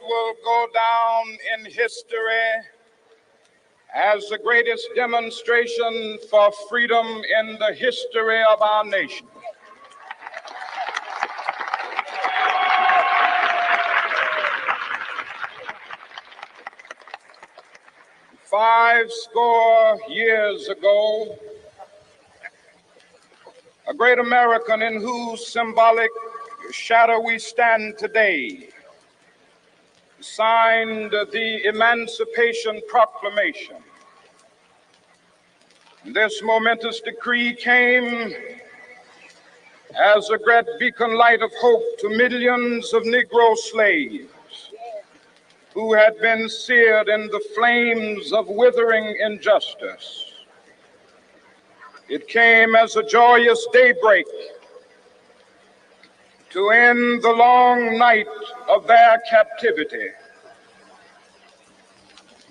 will go down in history as the greatest demonstration for freedom in the history of our nation. Five score years ago, a great American in whose symbolic shadow we stand today signed the Emancipation Proclamation. This momentous decree came as a great beacon light of hope to millions of Negro slaves who had been seared in the flames of withering injustice. It came as a joyous daybreak to end the long night of their captivity.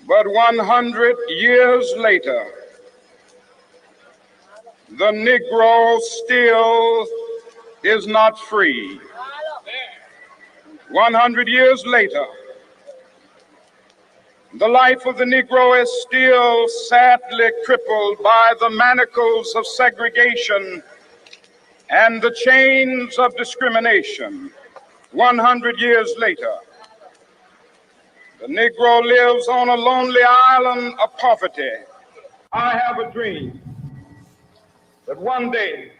But 100 years later, the Negro still is not free. 100 years later, the life of the Negro is still sadly crippled by the manacles of segregation and the chains of discrimination. 100 years later, the Negro lives on a lonely island of poverty. I have a dream that one day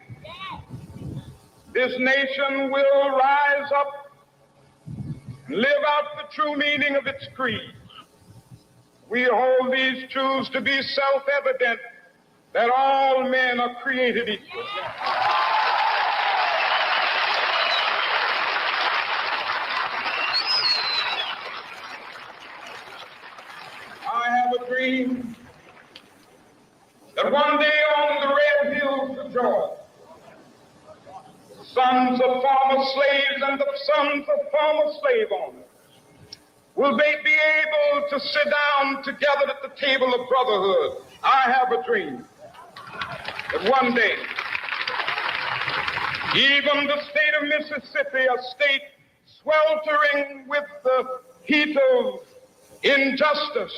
this nation will rise up and live out the true meaning of its creed. We hold these truths to be self-evident, that all men are created equal. I have a dream that one day on the red hills of Georgia, the sons of former slaves and the sons of former slave owners will they be able to sit down together at the table of brotherhood. I have a dream that one day, even the state of Mississippi, a state sweltering with the heat of injustice,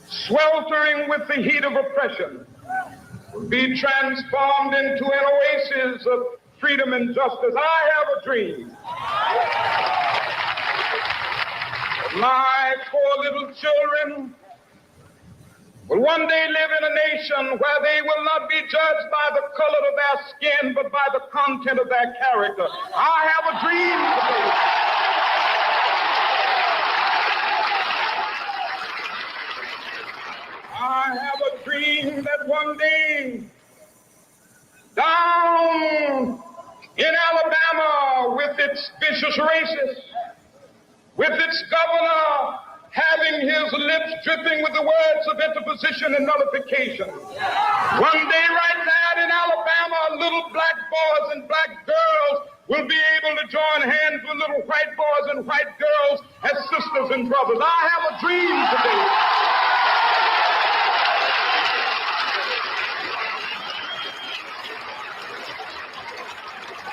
sweltering with the heat of oppression, will be transformed into an oasis of freedom and justice. I have a dream. My poor little children will one day live in a nation where they will not be judged by the color of their skin, but by the content of their character. I have a dream today. I have a dream that one day down in Alabama, with its vicious racists, with its governor having his lips dripping with the words of interposition and nullification. One day right there in Alabama, little black boys and black girls will be able to join hands with little white boys and white girls as sisters and brothers. I have a dream today.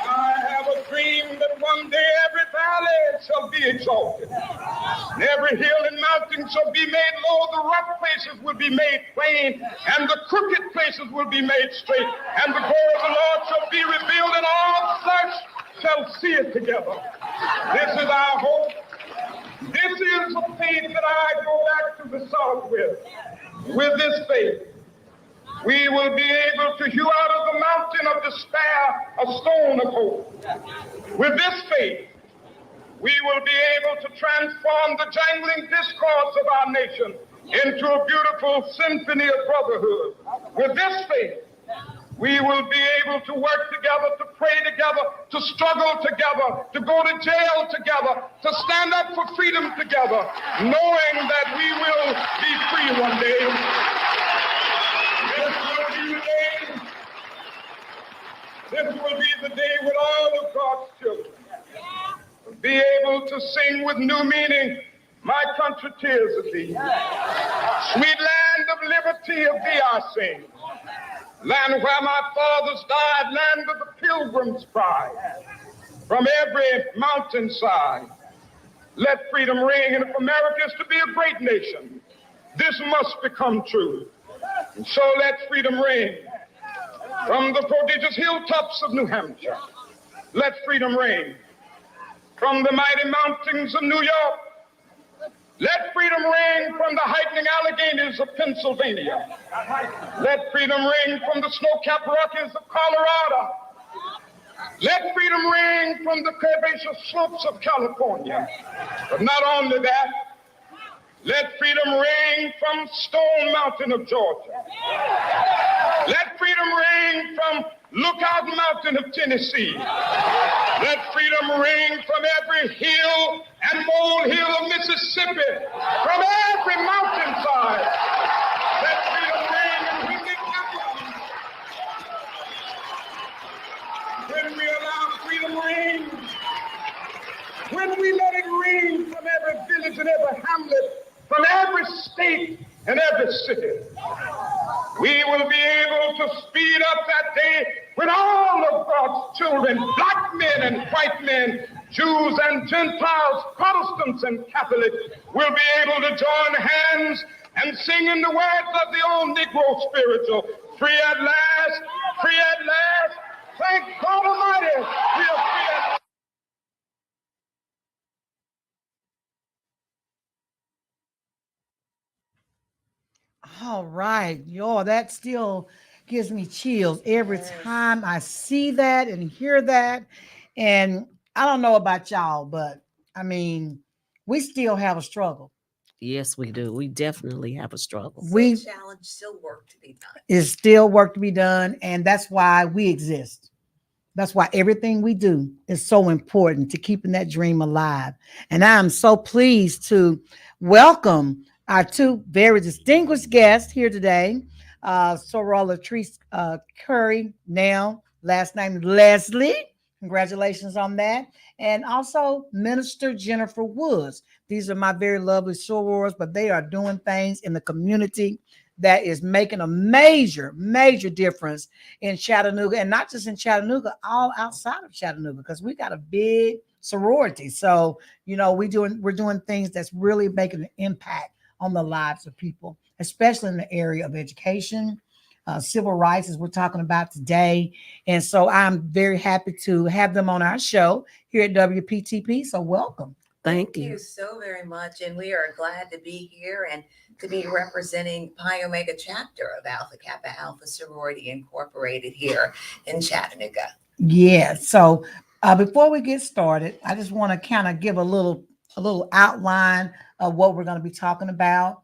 I have a dream that one day every valley shall be exalted, and every hill and mountain shall be made low. The rough places will be made plain, and the crooked places will be made straight, and the glory of the Lord shall be revealed, and all flesh shall see it together. This is our hope. This is the faith that I go back to the South with. With this faith, we will be able to hew out of the mountain of despair a stone of hope. With this faith, we will be able to transform the jangling discords of our nation into a beautiful symphony of brotherhood. With this faith, we will be able to work together, to pray together, to struggle together, to go to jail together, to stand up for freedom together, knowing that we will be free one day. This will be the day when all of God's children will be able to sing with new meaning, my country tears of thee. Sweet land of liberty of thee I sing. Land where my fathers died, land of the pilgrim's pride. From every mountainside, Let freedom ring, and if America is to be a great nation, this must become true. And so let freedom ring from the prodigious hilltops of New Hampshire. Let freedom ring from the mighty mountains of New York. Let freedom ring from the heightening Alleghenies of Pennsylvania. Let freedom ring from the snow-capped Rockies of Colorado. Let freedom ring from the curvaceous slopes of California. But not only that, let freedom ring from Stone Mountain of Georgia. Let freedom ring from Lookout Mountain of Tennessee. Let freedom ring from every hill and molehill of Mississippi, from every mountainside. Let freedom ring, and when we allow freedom ring, when we let it ring from every village and every hamlet, from every state and every city, we will be able to speed up that day when all of God's children, black men and white men, Jews and Gentiles, Protestants and Catholics, will be able to join hands and sing in the words of the old Negro spiritual, free at last, free at last. Thank God Almighty, we are free at last. All right, yo, that still gives me chills every time I see that and hear that. And I don't know about y'all, but I mean, we still have a struggle. Yes, we do. We definitely have a struggle. We challenge, still work to be done. Is still work to be done, and that's why we exist. That's why everything we do is so important to keeping that dream alive. And I am so pleased to welcome our two very distinguished guests here today. Soror LaTrice Currie, now last name Leslie. Congratulations on that. And also Minister Jennifer Woods. These are my very lovely sorors, but they are doing things in the community that is making a major, major difference in Chattanooga, and not just in Chattanooga, all outside of Chattanooga, because we got a big sorority. So, you know, we're doing things that's really making an impact on the lives of people, especially in the area of education, civil rights, as we're talking about today. And so I'm very happy to have them on our show here at WPTP. So welcome. Thank you so very much. And we are glad to be here and to be representing Pi Omega chapter of Alpha Kappa Alpha Sorority Incorporated here in Chattanooga. Yeah. So before we get started, I just want to kind of give a little outline of what we're going to be talking about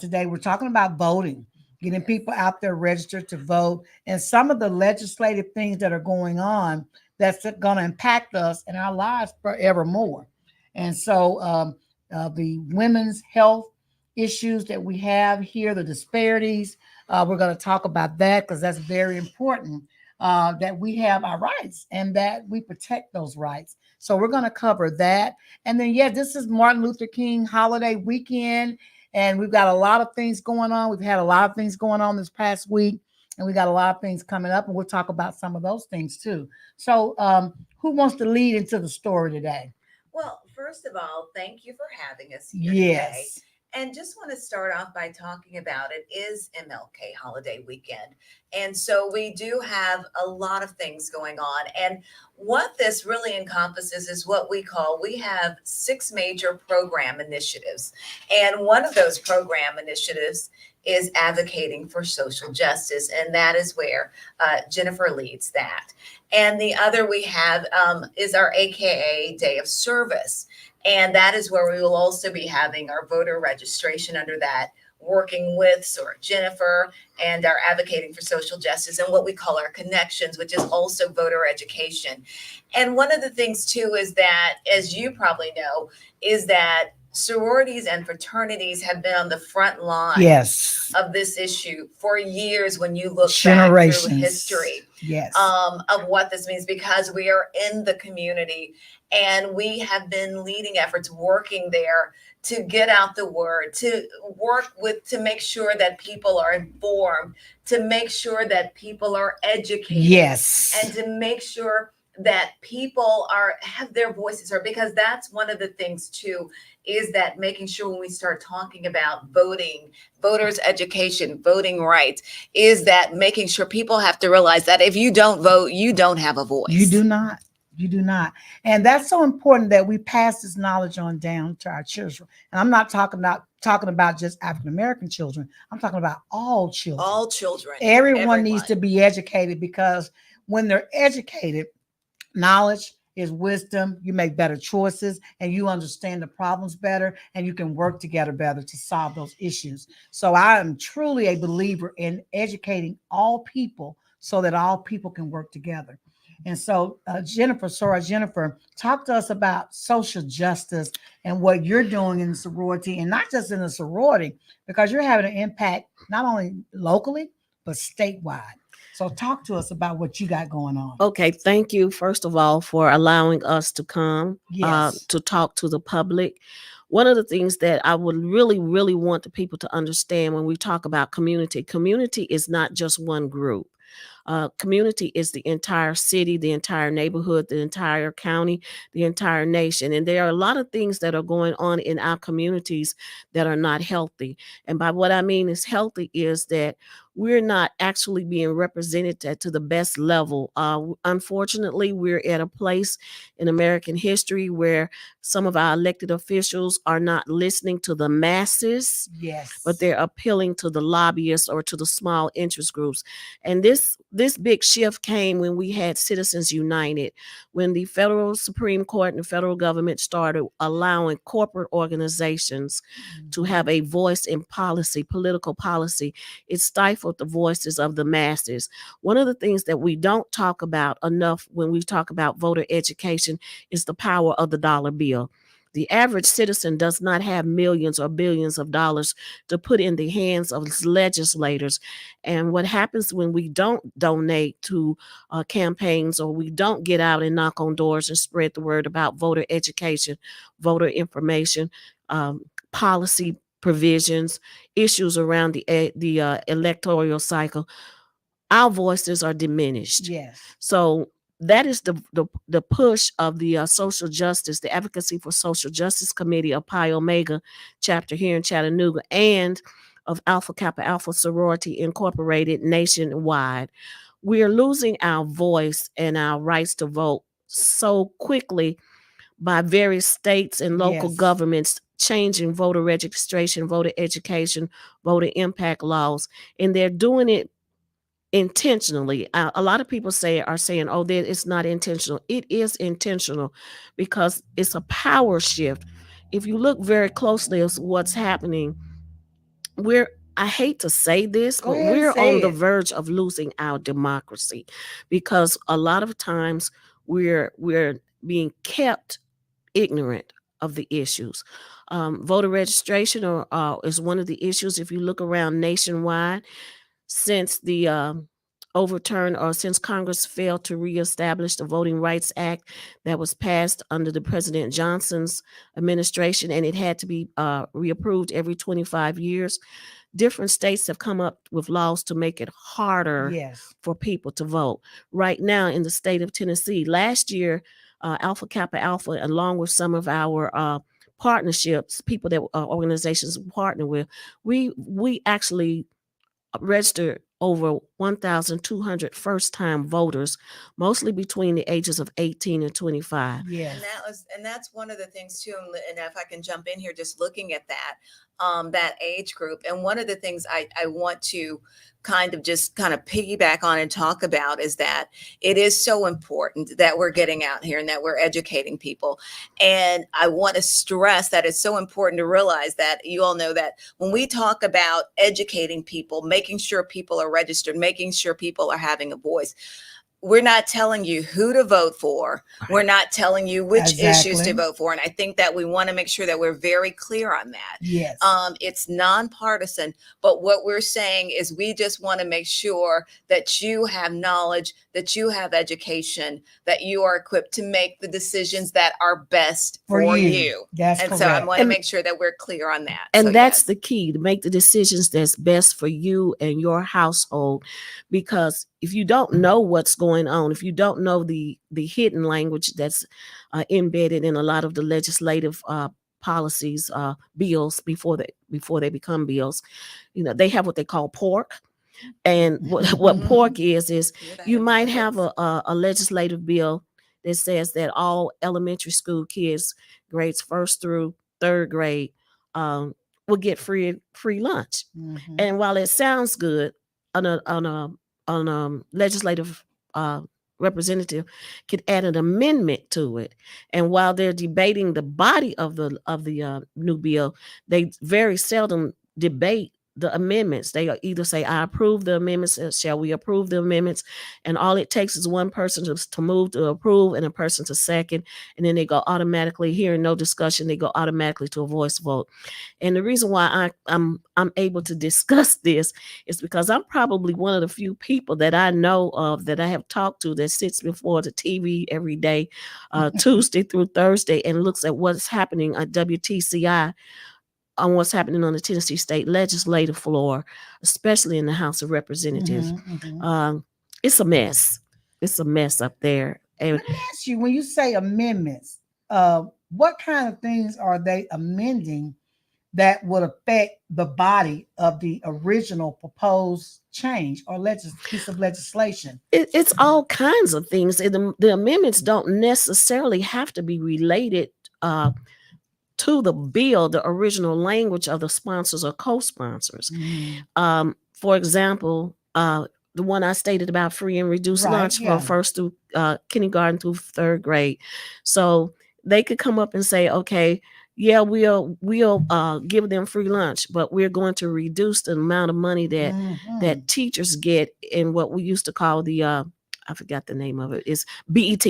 today. We're talking about voting, getting people out there registered to vote, and some of the legislative things that are going on that's going to impact us and our lives forevermore. And so the women's health issues that we have here, the disparities, we're going to talk about that because that's very important, that we have our rights and that we protect those rights. So we're going to cover that. And then, yeah, this is Martin Luther King holiday weekend, and we've got a lot of things going on. We've had a lot of things going on this past week, and we got a lot of things coming up, and we'll talk about some of those things too. So who wants to lead into the story today? Well, first of all, thank you for having us here today. Yes. And just want to start off by talking about it is MLK holiday weekend. And so we do have a lot of things going on. And what this really encompasses is what we have 6 major program initiatives. And one of those program initiatives is advocating for social justice. And that is where Jennifer leads that. And the other we have is our AKA Day of Service. And that is where we will also be having our voter registration under that, working with Soror Jennifer and our advocating for social justice and what we call our connections, which is also voter education. And one of the things too is that, as you probably know, is that sororities and fraternities have been on the front line of this issue for years when you look back through history of what this means, because we are in the community and we have been leading efforts working there to get out the word, to work with, to make sure that people are informed, to make sure that people are educated, and to make sure that people have their voices heard, because that's one of the things too, is that making sure when we start talking about voting, voters education, voting rights, is that making sure people have to realize that if you don't vote, you don't have a voice. You do not. You do not. And that's so important that we pass this knowledge on down to our children. And I'm not talking about just African American children. I'm talking about all children. All children. Everyone needs to be educated, because when they're educated, knowledge is wisdom. You make better choices and you understand the problems better, and you can work together better to solve those issues. So I am truly a believer in educating all people so that all people can work together. And so, Jennifer, talk to us about social justice and what you're doing in the sorority, and not just in the sorority, because you're having an impact not only locally, but statewide. So talk to us about what you got going on. Okay, thank you, first of all, for allowing us to come to talk to the public. One of the things that I would really, really want the people to understand when we talk about community is not just one group. Community is the entire city, the entire neighborhood, the entire county, the entire nation. And there are a lot of things that are going on in our communities that are not healthy. And by what I mean is healthy is that we're not actually being represented to the best level. Unfortunately, we're at a place in American history where some of our elected officials are not listening to the masses, but they're appealing to the lobbyists or to the small interest groups. And this big shift came when we had Citizens United, when the federal Supreme Court and the federal government started allowing corporate organizations to have a voice in policy, political policy. It stifled the voices of the masses. One of the things that we don't talk about enough when we talk about voter education is the power of the dollar bill. The average citizen does not have millions or billions of dollars to put in the hands of legislators. And what happens when we don't donate to campaigns, or we don't get out and knock on doors and spread the word about voter education, voter information, policy provisions, issues around the electoral cycle, our voices are diminished. So that is the push of the social justice, the Advocacy for Social Justice Committee of Pi Omega chapter here in Chattanooga, and of Alpha Kappa Alpha Sorority Incorporated nationwide. We are losing our voice and our rights to vote so quickly by various states and local governments changing voter registration, voter education, voter impact laws, and they're doing it intentionally. A lot of people are saying, oh, that it's not intentional. It is intentional, because it's a power shift. If you look very closely at what's happening, I hate to say this, but we're on the verge of losing our democracy, because a lot of times we're being kept ignorant of the issues. Voter registration is one of the issues. If you look around nationwide, since the overturned, or since Congress failed to reestablish the Voting Rights Act that was passed under the President Johnson's administration, and it had to be reapproved every 25 years, different states have come up with laws to make it harder for people to vote. Right now in the state of Tennessee, last year, Alpha Kappa Alpha, along with some of our partnerships, people that organizations partner with, we actually registered over 1,200 first-time voters, mostly between the ages of 18 and 25. And that's one of the things too. And if I can jump in here, just looking at that age group. And one of the things I want to kind of piggyback on and talk about is that it is so important that we're getting out here and that we're educating people. And I want to stress that it's so important to realize that you all know that when we talk about educating people, making sure people are registered, making sure people are having a voice, we're not telling you who to vote for. We're not telling you which issues to vote for. And I think that we want to make sure that we're very clear on that. It's nonpartisan, but what we're saying is we just want to make sure that you have knowledge, that you have education, that you are equipped to make the decisions that are best for you. So I want to make sure that we're clear on that. And that's the key, to make the decisions that's best for you and your household, because if you don't know what's going on, if you don't know the hidden language that's embedded in a lot of the legislative policies, bills before they become bills, they have what they call pork. And what pork is you might have a legislative bill that says that all elementary school kids, grades 1st through 3rd grade, will get free lunch. And while it sounds good, on a legislative representative could add an amendment to it. And while they're debating the body of the new bill, they very seldom debate the amendments. They either say, I approve the amendments, shall we approve the amendments? And all it takes is one person to move to approve and a person to second. And then they go automatically, hearing no discussion, they go automatically to a voice vote. And the reason why I'm able to discuss this is because I'm probably one of the few people that I know of, that I have talked to, that sits before the TV every day, Tuesday through Thursday, and looks at what's happening at WTCI, on what's happening on the Tennessee state legislative floor, especially in the House of Representatives. It's a mess. It's a mess up there. And let me ask you, when you say amendments, what kind of things are they amending that would affect the body of the original proposed change or piece of legislation? It's all kinds of things. The amendments don't necessarily have to be related to the bill, the original language of the sponsors or co-sponsors. For example, the one I stated about free and reduced lunch from 1st through kindergarten through 3rd grade. So they could come up and say, okay, yeah, we'll give them free lunch, but we're going to reduce the amount of money that teachers get in what we used to call the I forgot the name of it, is BET.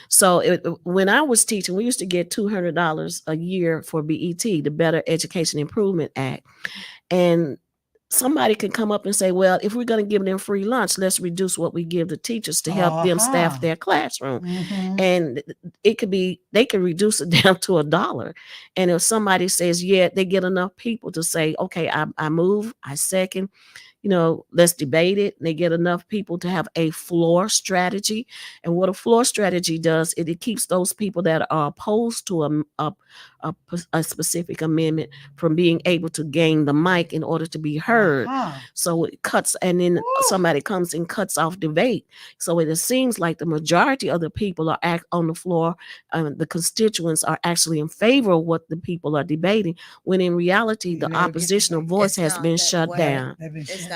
So when I was teaching, we used to get $200 a year for BET, the Better Education Improvement Act. And somebody can come up and say, well, if we're going to give them free lunch, let's reduce what we give the teachers to help them staff their classroom. And it could be, they can reduce it down to $1. And if somebody says, yeah, they get enough people to say, okay, I move, I second, let's debate it. They get enough people to have a floor strategy. And what a floor strategy does, it keeps those people that are opposed to a specific amendment from being able to gain the mic in order to be heard. So it cuts, and then somebody comes and cuts off debate. So it seems like the majority of the people are on the floor, the constituents are actually in favor of what the people are debating, when in reality, the oppositional voice has been shut down.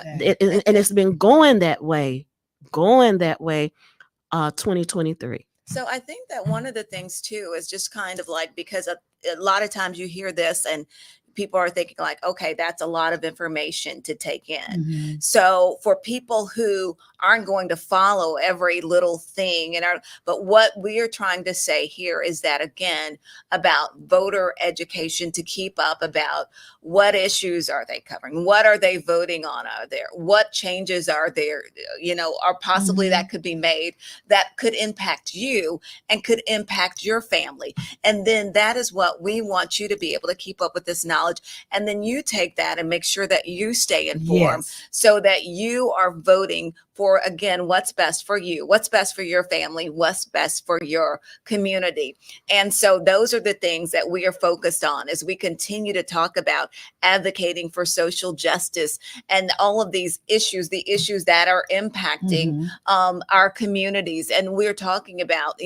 And it's been going that way 2023. So I think that one of the things too is just kind of like, because a lot of times you hear this and people are thinking like, okay, that's a lot of information to take in. So for people who aren't going to follow every little thing, but what we are trying to say here is that, again, about voter education, to keep up about what issues are they covering, what are they voting on, are there, what changes are there, or possibly that could be made that could impact you and could impact your family. And then that is what we want you to be able to keep up with, this knowledge. And then you take that and make sure that you stay informed, so that you are voting for, again, what's best for you, what's best for your family, what's best for your community. And so those are the things that we are focused on as we continue to talk about advocating for social justice and all of these issues, the issues that are impacting our communities. And we're talking about,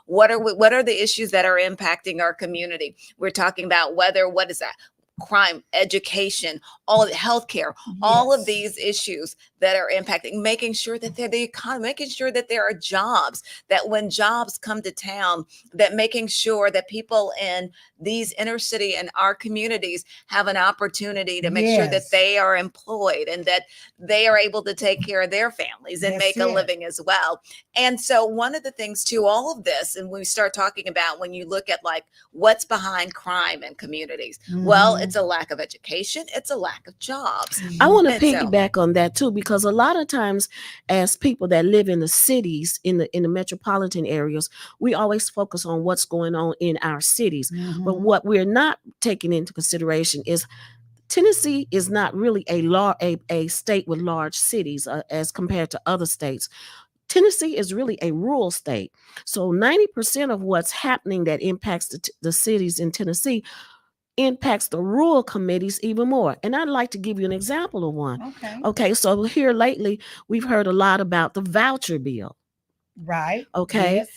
what are the issues that are impacting our community? We're talking about what is that? Crime, education, all of healthcare, all of these issues that are impacting, making sure that they're the economy, making sure that there are jobs, that when jobs come to town, that making sure that people in these inner city and our communities have an opportunity to make sure that they are employed and that they are able to take care of their families and make a living as well. And so one of the things to all of this, and we start talking about when you look at like what's behind crime in communities, well, it's a lack of education, it's a lack of jobs. I want to piggyback on that too, because a lot of times as people that live in the cities, in the metropolitan areas, we always focus on what's going on in our cities. But what we're not taking into consideration is Tennessee is not really a state with large cities as compared to other states. Tennessee is really a rural state. So 90% of what's happening that impacts the cities in Tennessee impacts the rural committees even more. And I'd like to give you an example of one. Okay, so here lately, we've heard a lot about the voucher bill. Right. Okay. Yes.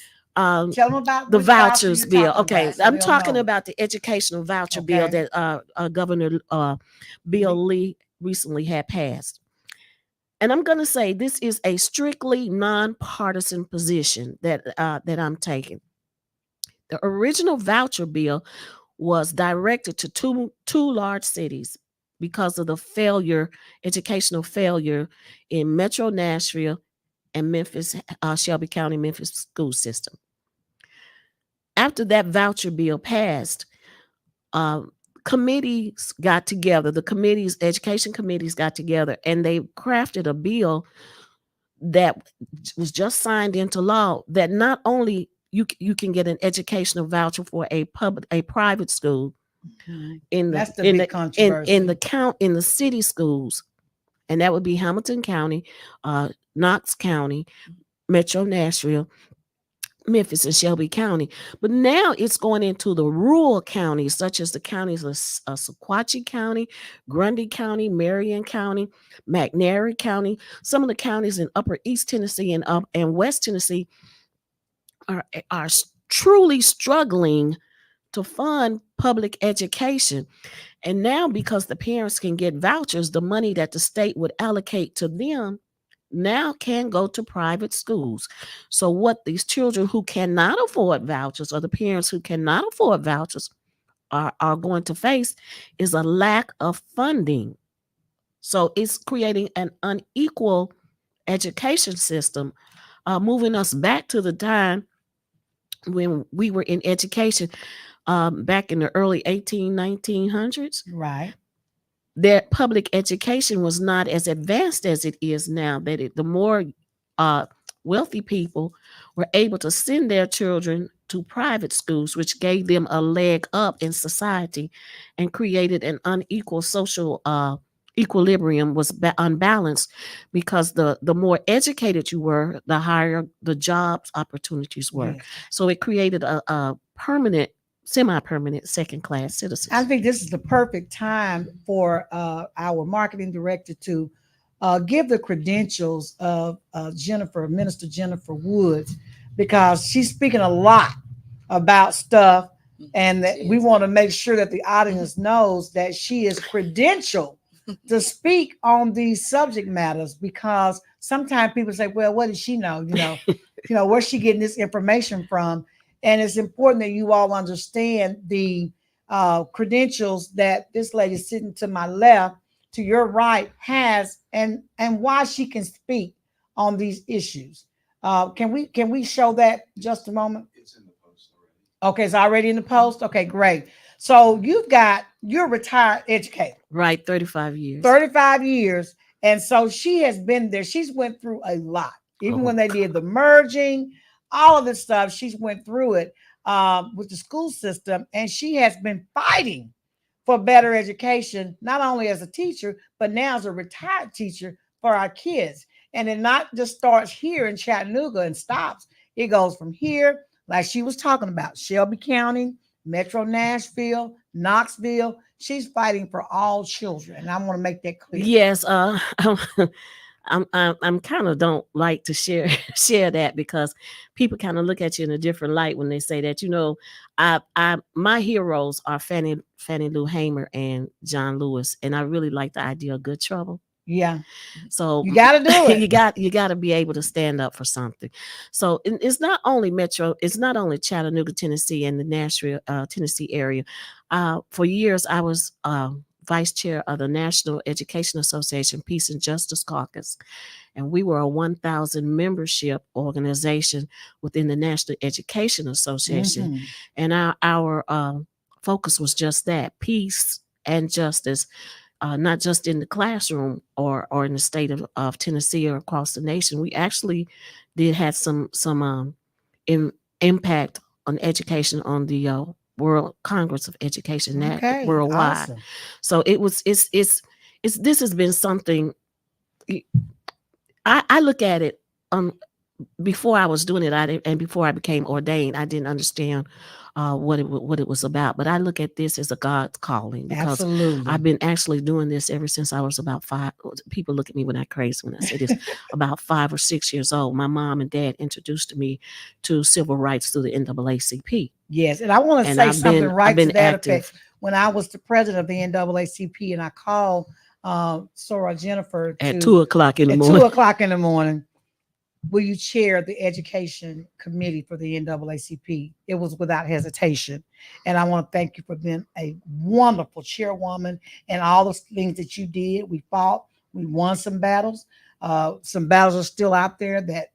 Tell them about the vouchers bill. Okay, about, so I'm talking about the educational voucher bill that Governor Bill Lee recently had passed. And I'm going to say this is a strictly nonpartisan position that I'm taking. The original voucher bill was directed to two large cities because of the educational failure in Metro Nashville and Memphis, Shelby County, Memphis school system. After that voucher bill passed, committees got together, education committees got together, and they crafted a bill that was just signed into law that not only you can get an educational voucher for a private school in the city schools, and that would be Hamilton County, Knox County, Metro Nashville, Memphis, and Shelby County. But now it's going into the rural counties, such as the counties of Sequatchie County, Grundy County, Marion County, McNairy County. Some of the counties in Upper East Tennessee and West Tennessee are truly struggling to fund public education. And now, because the parents can get vouchers, the money that the state would allocate to them now can go to private schools. So what these children who cannot afford vouchers, or the parents who cannot afford vouchers, are going to face is a lack of funding. So it's creating an unequal education system, moving us back to the time when we were in education, back in the early 1900s. Right. Their public education was not as advanced as it is now. The more wealthy people were able to send their children to private schools, which gave them a leg up in society and created an unequal social equilibrium, was unbalanced, because the more educated you were, the higher the jobs opportunities were. Yes. So it created a permanent, semi-permanent second-class citizen. I think this is the perfect time for our marketing director to give the credentials of Minister Jennifer Woods, because she's speaking a lot about stuff, and that we want to make sure that the audience knows that she is credentialed to speak on these subject matters, because sometimes people say, well, what does she know? Where's she getting this information from? And it's important that you all understand the credentials that this lady sitting to my left, to your right, has, and why she can speak on these issues. Can we show that just a moment? It's in the post already. Okay, it's already in the post. Okay, great. So you're a retired educator. Right, 35 years. 35 years. And so she has been there. She's went through a lot. Even when they did the merging, all of this stuff, she's went through it with the school system, and she has been fighting for better education, not only as a teacher, but now as a retired teacher for our kids. And it not just starts here in Chattanooga and stops. It goes from here, like she was talking about, Shelby County, Metro Nashville, Knoxville. She's fighting for all children, and I want to make that clear. Yes, I'm kind of don't like to share that, because people kind of look at you in a different light when they say that. My heroes are Fannie Lou Hamer and John Lewis, and I really like the idea of good trouble. Yeah. So you got to do it. you got to be able to stand up for something. So it's not only Chattanooga, Tennessee, and the Nashville, Tennessee area. For years, I was vice chair of the National Education Association Peace and Justice Caucus, and we were a 1,000 membership organization within the National Education Association. Mm-hmm. And our focus was just that: peace and justice. Not just in the classroom or in the state of Tennessee or across the nation. We actually did have some impact on education on the World Congress of Education, Okay, worldwide. awesome. So this has been something. I look at it. Before I was doing it, and before I became ordained, I didn't understand what it was about. But I look at this as a God's calling, because Absolutely. I've been actually doing this ever since I was about 5. People look at me when I'm crazy when I say this. About 5 or 6 years old, my mom and dad introduced me to civil rights through the NAACP. Yes, and I want to say something right to that effect. When I was the president of the NAACP, and I called Sora Jennifer at 2 o'clock in the morning. 2 o'clock in the morning. Will you chair the education committee for the NAACP? It was without hesitation. And I want to thank you for being a wonderful chairwoman and all the things that you did. We fought, we won some battles. Some battles are still out there that,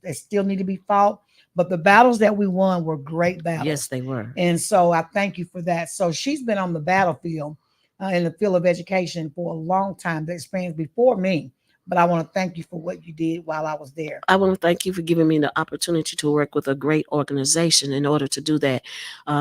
they still need to be fought. But the battles that we won were great battles. Yes, they were. And so I thank you for that. So she's been on the battlefield in the field of education for a long time. The experience before me. But I want to thank you for what you did while I was there. I want to thank you for giving me the opportunity to work with a great organization in order to do that.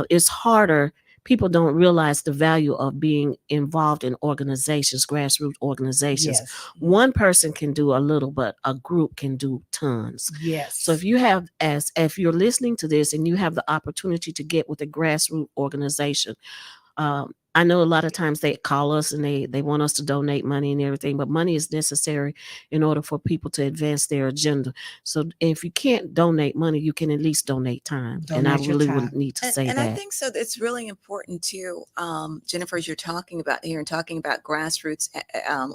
It's harder. People don't realize the value of being involved in organizations, grassroots organizations. Yes. One person can do a little, but a group can do tons. Yes. So if you're listening to this and you have the opportunity to get with a grassroots organization, I know a lot of times they call us and they want us to donate money and everything, but money is necessary in order for people to advance their agenda. So if you can't donate money, you can at least donate time. And I really would need to say that. And I think so. It's really important too, Jennifer, as you're talking about here and talking about grassroots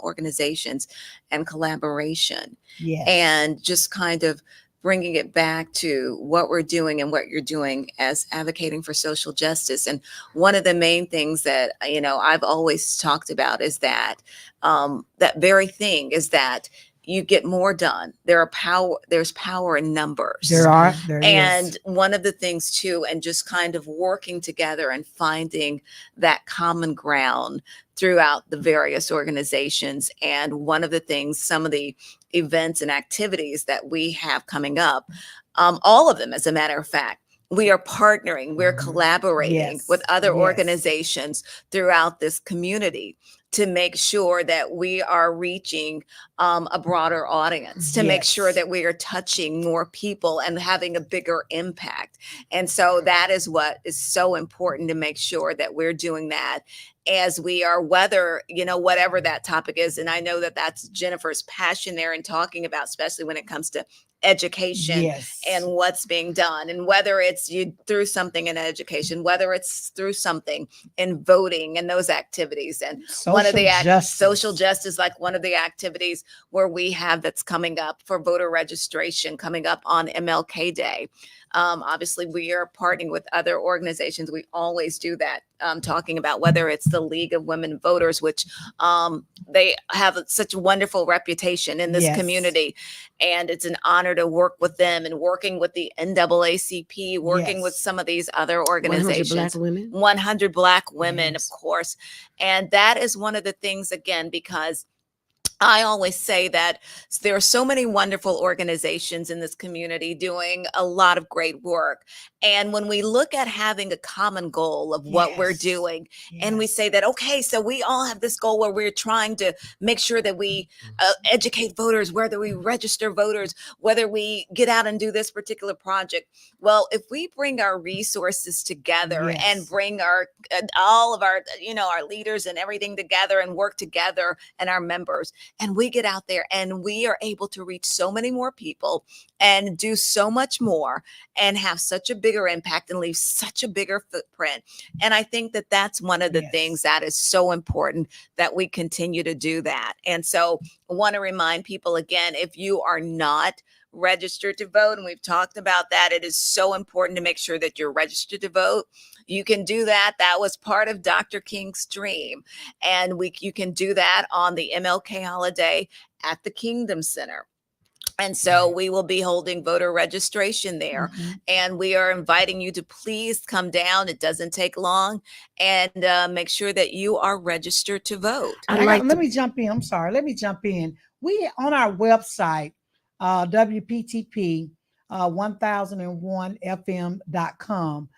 organizations and collaboration. Yes. And just kind of bringing it back to what we're doing and what you're doing as advocating for social justice. And one of the main things that, I've always talked about is that that very thing is that you get more done. There's power in numbers. There and is. One of the things too, and just kind of working together and finding that common ground throughout the various organizations. And one of the things, some of the events and activities that we have coming up, all of them, as a matter of fact, we are partnering, we're collaborating with other organizations throughout this community to make sure that we are reaching a broader audience, to make sure that we are touching more people and having a bigger impact. And so that is what is so important, to make sure that we're doing that as we are, whether, whatever that topic is. And I know that that's Jennifer's passion there in talking about, especially when it comes to education and what's being done, and whether it's you through something in education, whether it's through something in voting and those activities. And one of the social justice, like one of the activities where we have that's coming up for voter registration coming up on MLK Day. Obviously, we are partnering with other organizations. We always do that, talking about whether it's the League of Women Voters, which they have such a wonderful reputation in this community. And it's an honor to work with them, and working with the NAACP, working with some of these other organizations. 100 Black women. 100 Black women, of course. And that is one of the things, again, because I always say that there are so many wonderful organizations in this community doing a lot of great work. And when we look at having a common goal of what we're doing, and we say that, okay, so we all have this goal where we're trying to make sure that we educate voters, whether we register voters, whether we get out and do this particular project. Well, if we bring our resources together and bring our all of our, our leaders and everything together and work together, and our members, and we get out there and we are able to reach so many more people and do so much more and have such a bigger impact and leave such a bigger footprint. And I think that that's one of the things that is so important, that we continue to do that. And so I want to remind people again, if you are not registered to vote, and we've talked about that, it is so important to make sure that you're registered to vote. You can do that. That was part of Dr. King's dream. And you can do that on the MLK holiday at the Kingdom Center. And so we will be holding voter registration there. And we are inviting you to please come down. It doesn't take long. And make sure that you are registered to vote. Let me jump in. I'm sorry. Let me jump in. We, on our website, WPTP 1001fm.com,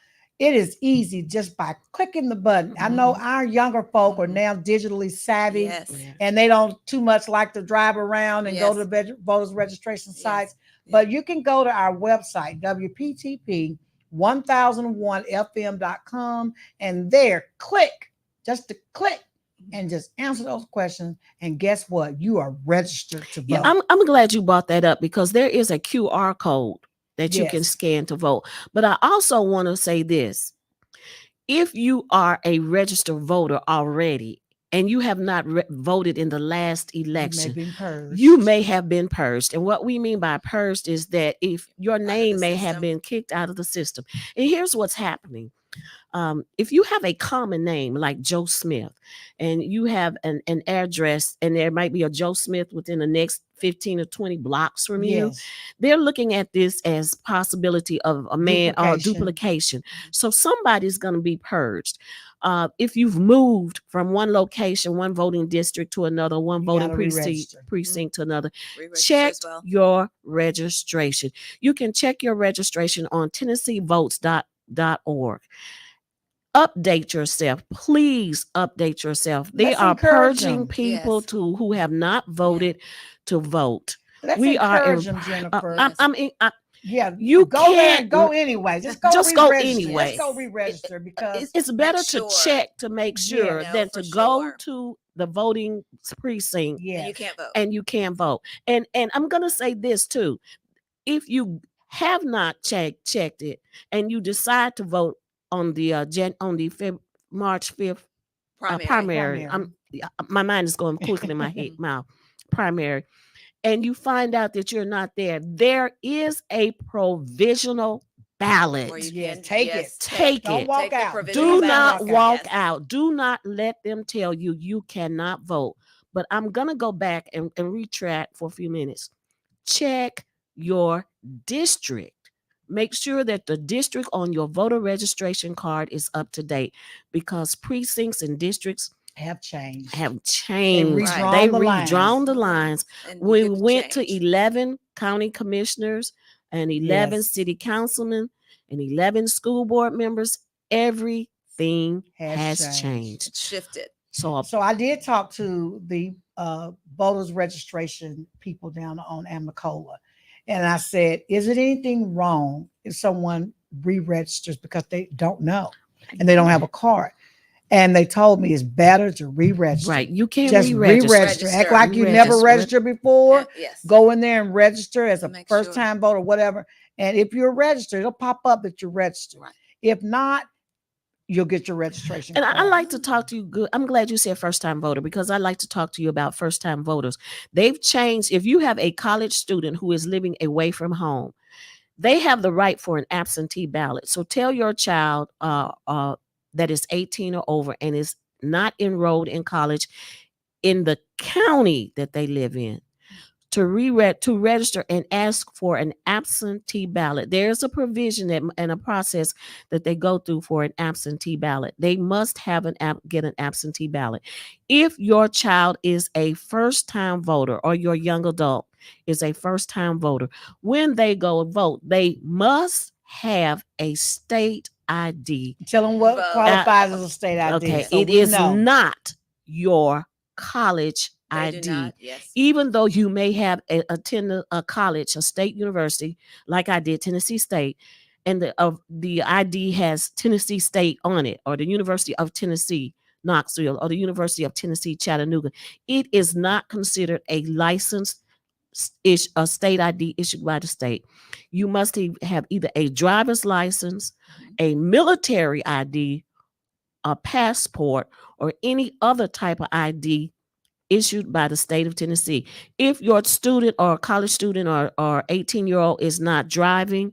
It is easy just by clicking the button. I know our younger folk are now digitally savvy, Yes. and they don't too much like to drive around and go Yes. to the voters registration Yes. sites. But you can go to our website, WPTP1001FM.com, and there click, just to click and just answer those questions. And guess what? You are registered to vote. Yeah, I'm glad you brought that up, because there is a QR code that you can Yes. scan to vote. But I also want to say this. If you are a registered voter already and you have not voted in the last election, you may have been purged. And what we mean by purged is that if your name may have been kicked out of the system. And here's what's happening. If you have a common name like Joe Smith, and you have an address, and there might be a Joe Smith within the next 15 or 20 blocks from you, they're looking at this as possibility of a man or duplication. So somebody's going to be purged. If you've moved from one location, one voting district to another, one voting precinct to another, check your registration. You can check your registration on TennesseeVotes.org. Update yourself. Please update yourself. They are purging people who have not voted to vote. We encourage them, Jennifer. You go there and go anyway. Just go anyway. Just go re-register, because it's better to check to make sure than to go to the voting precinct and you can't vote. And you can't vote. And I'm gonna say this too. If you have not checked it and you decide to vote on the March 5th primary. My mind is going quickly in my head mouth. Primary. And you find out that you're not there. There is a provisional ballot. Take it. Don't walk out. Do not walk out. Do not let them tell you you cannot vote. But I'm gonna go back and retract for a few minutes. Check your district. Make sure that the district on your voter registration card is up to date, because precincts and districts have changed. They've redrawn the lines. We went to 11 county commissioners and 11 city councilmen and 11 school board members. Everything has changed. It's shifted. So I did talk to the voters registration people down on Amicola. And I said, is it anything wrong if someone re-registers because they don't know and they don't have a card? And they told me it's better to re-register. Right. You can't just re-register. Act like you never registered before. Go in there and register as a first-time voter, whatever. And if you're registered, it'll pop up that you're registered. If not, you'll get your registration. And I like to talk to you. I'm glad you said first-time voter, because I like to talk to you about first-time voters. They've changed. If you have a college student who is living away from home, they have the right for an absentee ballot. So tell your child that is 18 or over and is not enrolled in college in the county that they live in to register and ask for an absentee ballot. There's a provision and a process that they go through for an absentee ballot. They must get an absentee ballot. If your child is a first-time voter, or your young adult is a first-time voter, when they go and vote, they must have a state ID. Tell them what qualifies as a state ID. Okay, so it is not your college ID. Even though you may have attended a college, a state university, like I did, Tennessee State, and the ID has Tennessee State on it, or the University of Tennessee Knoxville, or the University of Tennessee Chattanooga, it is not considered a licensed a state ID issued by the state. You must have either a driver's license, a military ID, a passport, or any other type of ID issued by the state of Tennessee. If your student or college student or 18-year-old is not driving,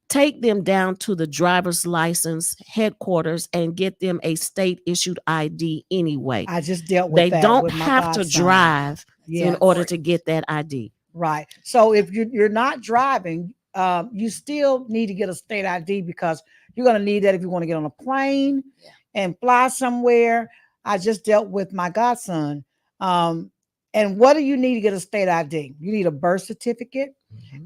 take them down to the driver's license headquarters and get them a state issued ID anyway. I just dealt with that. They don't have to drive in order to get that ID. Right. So if you're not driving, you still need to get a state ID, because you're going to need that if you want to get on a plane and fly somewhere. I just dealt with my godson. And what do you need to get a state ID? You need a birth certificate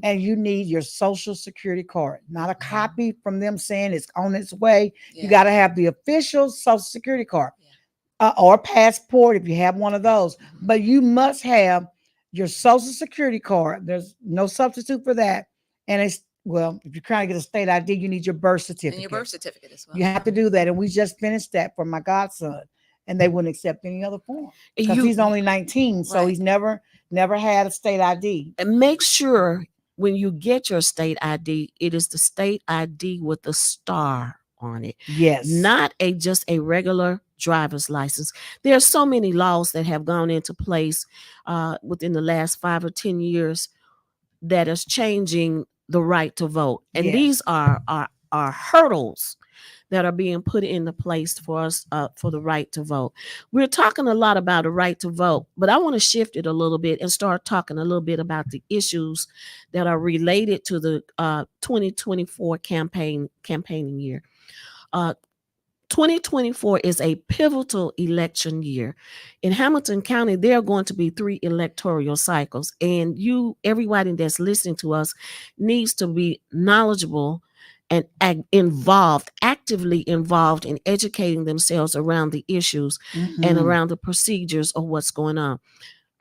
and you need your social security card, not a copy from them saying it's on its way. Yeah. You got to have the official social security card or passport if you have one of those. But you must have your social security card. There's no substitute for that. And it's, well, if you're trying to get a state ID, you need your birth certificate. And your birth certificate as well. You have to do that. And we just finished that for my godson. And they wouldn't accept any other form because he's only 19. So he's never had a state ID. And make sure when you get your state ID, it is the state ID with the star on it. Yes. Not just a regular driver's license. There are so many laws that have gone into place within the last 5 or 10 years that is changing the right to vote. And these are hurdles that are being put into place for us for the right to vote. We're talking a lot about the right to vote, but I want to shift it a little bit and start talking a little bit about the issues that are related to the 2024 campaigning year. 2024 is a pivotal election year. In Hamilton County, there are going to be 3 electoral cycles, and everybody that's listening to us needs to be knowledgeable and actively involved in educating themselves around the issues and around the procedures of what's going on.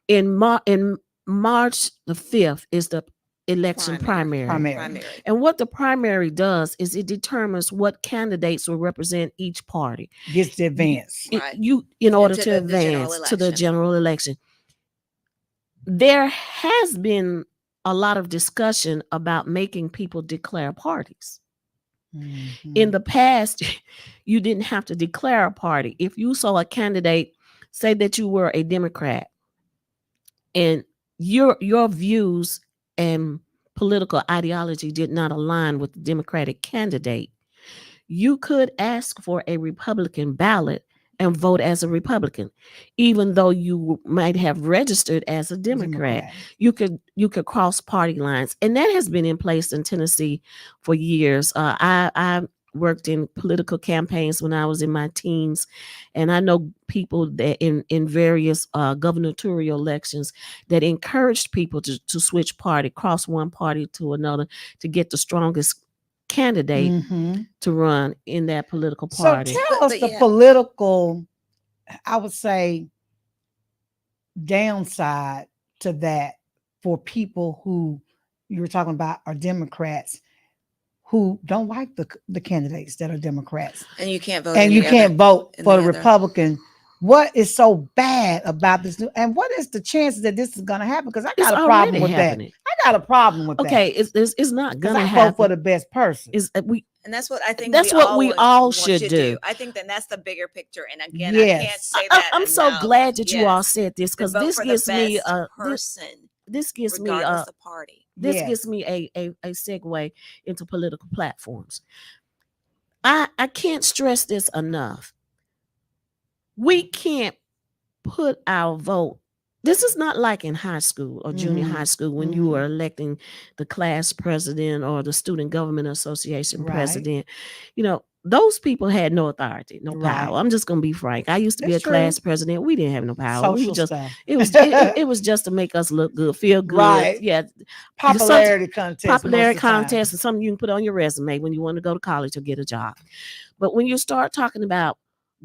In March the 5th is the election primary. And what the primary does is it determines what candidates will represent each party. Gets to advance. In order to advance to the general election. There has been a lot of discussion about making people declare parties. In the past, you didn't have to declare a party. If you saw a candidate, say that you were a Democrat, and your views and political ideology did not align with the Democratic candidate, you could ask for a Republican ballot and vote as a Republican, even though you might have registered as a Democrat. You could cross party lines, and that has been in place in Tennessee for years. I worked in political campaigns when I was in my teens, and I know people that in various gubernatorial elections that encouraged people to switch party, cross one party to another to get the strongest candidate to run in that political party. So tell us the political, I would say, downside to that for people who you were talking about are Democrats who don't like the candidates that are Democrats. And you can't vote. And you can't vote for the Republican. What is so bad about this? And what is the chances that this is going to happen? Because I got a problem with that. I got a problem with that. Okay, it's not going to happen. Vote for the best person. And that's what I think. That's what we all should do. I think that's the bigger picture. And again, I can't say that. I'm so glad that you all said this, because this gives me a person. This gives me a party. This gives me a segue into political platforms. I can't stress this enough. We can't put our vote. This is not like in high school or junior high school when you were electing the class president or the student government association president. Those people had no authority, no power. I'm just going to be frank. I used to be a class president. We didn't have no power. It was just to make us look good, feel good. Right. Yeah. Popularity contest. And something you can put on your resume when you want to go to college or get a job. But when you start talking about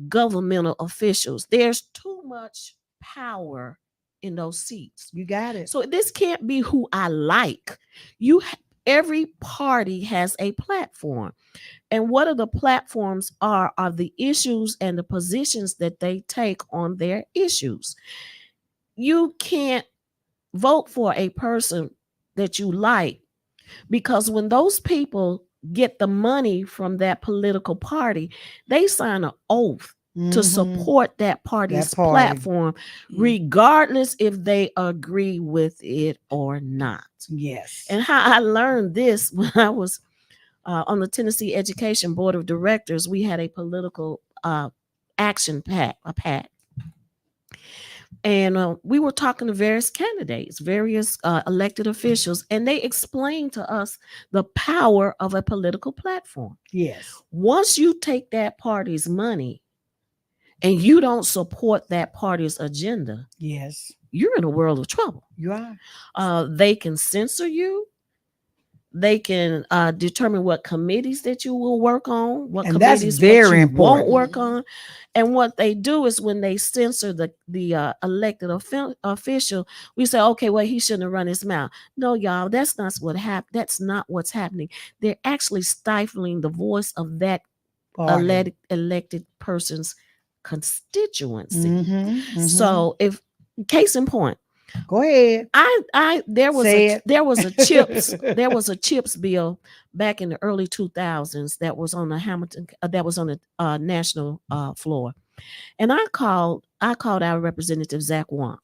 governmental officials, there's too much power in those seats. You got it. So this can't be who I like. Every party has a platform. And what are the platforms are the issues and the positions that they take on their issues. You can't vote for a person that you like, because when those people get the money from that political party, they sign an oath to support that party's platform, regardless if they agree with it or not. Yes. And how I learned this when I was on the Tennessee Education Board of Directors, we had a political action pact, and we were talking to various candidates, various elected officials, and they explained to us the power of a political platform. Yes. Once you take that party's money and you don't support that party's agenda, yes, you're in a world of trouble. You are. They can censor you. They can determine what committees that you will work on, what And that's committees very you important. won't work on. And what they do is when they censor the elected official, we say, okay, well, he shouldn't have run his mouth. No, y'all, that's not what happened. That's not what's happening. They're actually stifling the voice of that elected person's constituency. So if case in point, go ahead. There was a chips bill back in the early 2000s that was on the national floor, and I called our representative Zach Wong.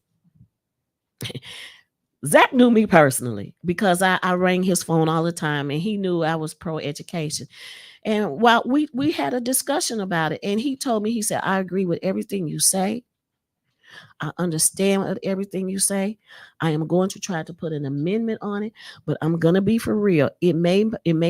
Zach knew me personally because I rang his phone all the time, and he knew I was pro education. And while we had a discussion about it, and he told me, he said, I agree with everything you say. I understand everything you say. I am going to try to put an amendment on it, but I'm going to be for real. It may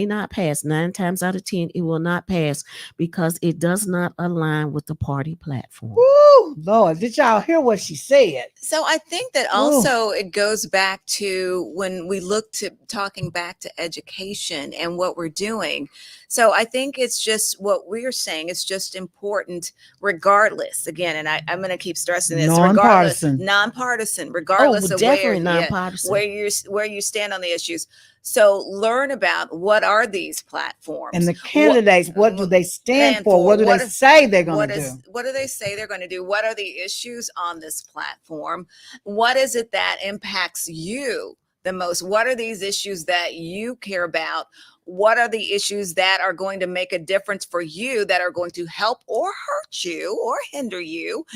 not pass. 9 times out of 10, it will not pass because it does not align with the party platform. Woo, Lord, did y'all hear what she said? So I think that also it goes back to when we look to talking back to education and what we're doing. So I think it's just what we're saying. It's just important regardless. Again, and I'm going to keep stressing this. Nonpartisan, regardless of where you stand on the issues. So learn about what are these platforms and the candidates. What do they stand for? What do they say they're going to do? What do they say they're going to do? What are the issues on this platform? What is it that impacts you the most? What are these issues that you care about? What are the issues that are going to make a difference for you, that are going to help or hurt you or hinder you?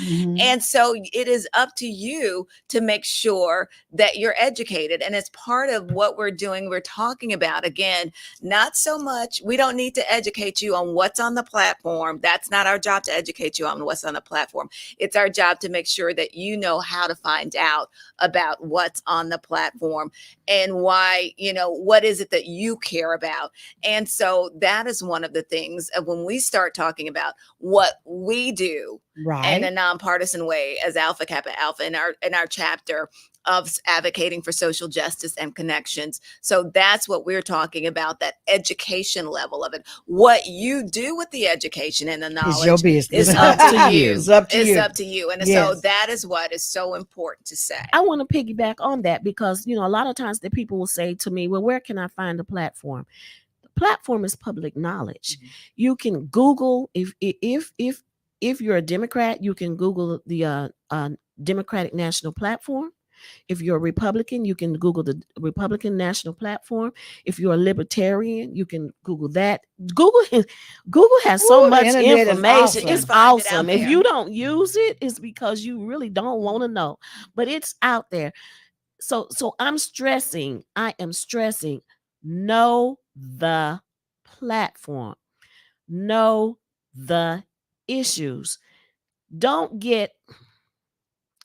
And so it is up to you to make sure that you're educated. And it's part of what we're doing. We're talking about, again, not so much, we don't need to educate you on what's on the platform. That's not our job to educate you on what's on the platform. It's our job to make sure that you know how to find out about what's on the platform and why, what is it that you care about. And so that is one of the things of when we start talking about what we do in a nonpartisan way as Alpha Kappa Alpha in our chapter of advocating for social justice and connections. So that's what we're talking about, that education level of it. What you do with the education and the knowledge is your business. Is up to you. It's up to you. And so that is what is so important to say. I want to piggyback on that because, a lot of times the people will say to me, well, where can I find a platform? Platform is public knowledge. You can Google if you're a Democrat, you can Google the Democratic National Platform. If you're a Republican, you can Google the Republican National Platform. If you're a Libertarian, you can Google that. Google has so much information. It's awesome. If you don't use it, it's because you really don't want to know. But it's out there. So I am stressing, know the platform, know the issues. Don't get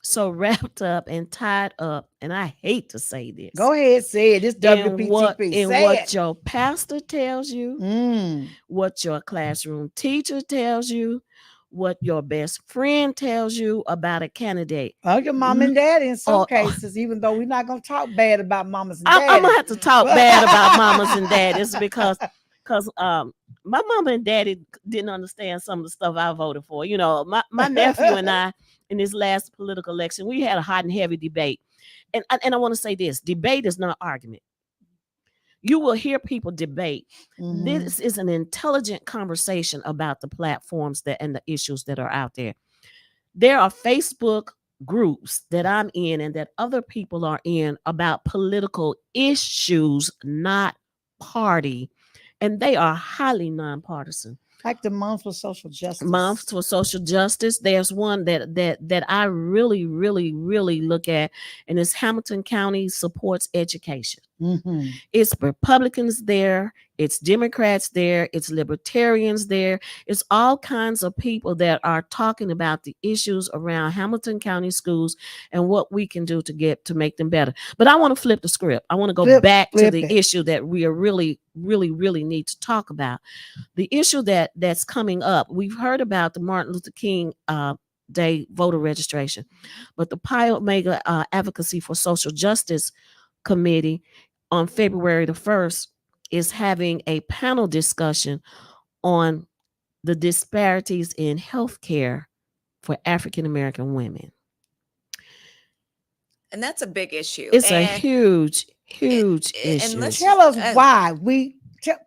so wrapped up and tied up, and I hate to say this. Go ahead, say it. This WPTP. What your pastor tells you, what your classroom teacher tells you, what your best friend tells you about a candidate. Oh, your mom and daddy in some cases, even though we're not going to talk bad about mamas and daddies. I'm going to have to talk bad about mamas and daddies because my mama and daddy didn't understand some of the stuff I voted for. My nephew and I, in this last political election, we had a hot and heavy debate. And I want to say this, debate is not argument. You will hear people debate. This is an intelligent conversation about the platforms and the issues that are out there. There are Facebook groups that I'm in and that other people are in about political issues, not party. And they are highly nonpartisan. Like the Moms for Social Justice. Moms for Social Justice. There's one that I really, really, really look at, and it's Hamilton County Supports Education. It's Republicans there, it's Democrats there, it's Libertarians there, it's all kinds of people that are talking about the issues around Hamilton County schools and what we can do to make them better. But I want to flip the script. I want to go back to the issue that we are really, really, really need to talk about. The issue that's coming up. We've heard about the Martin Luther King day voter registration. But the Pi Omega Advocacy for Social Justice Committee on February the 1st is having a panel discussion on the disparities in healthcare for African American women. And that's a big issue. It's a huge issue. let's Tell us why.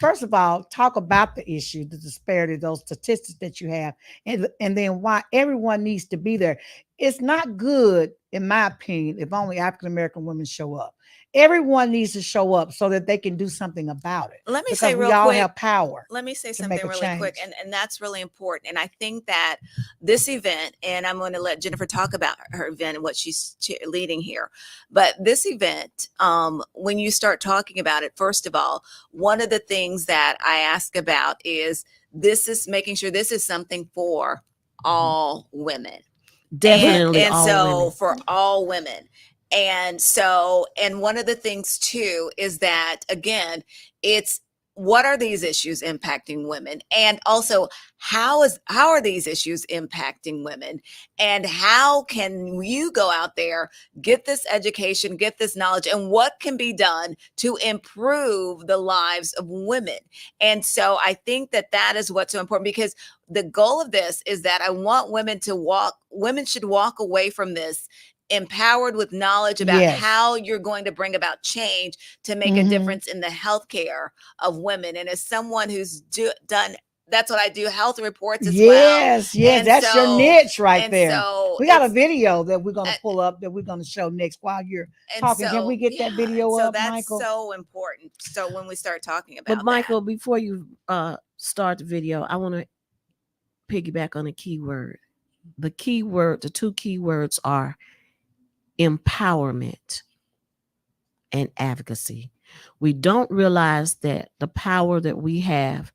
First of all, talk about the issue, the disparity, those statistics that you have, and then why everyone needs to be there. It's not good, in my opinion, if only African American women show up. Everyone needs to show up so that they can do something about it. Let me say real we all quick, have power. Let me say something really quick, and that's really important. And I think that this event, and I'm going to let Jennifer talk about her event and what she's leading here, but this event, when you start talking about it, first of all, one of the things that I ask about is this is making sure this is something for all women. Definitely and all so women. For all women. And so, and one of the things too is that, again, it's what are these issues impacting women? And also, how are these issues impacting women? And how can you go out there, get this education, get this knowledge, and what can be done to improve the lives of women? And so I think that that is what's so important, because the goal of this is that I want women should walk away from this empowered with knowledge about how you're going to bring about change to make a difference in the healthcare of women. And as someone who's done, that's what I do, health reports as well. Yes, that's your niche right there. So we got a video that we're going to pull up that we're going to show next while you're talking. Can we get that video up, Michael? That's so important. So when we start talking about But Michael, before you start the video, I want to piggyback on a keyword. The two keywords are empowerment and advocacy. We don't realize that the power that we have,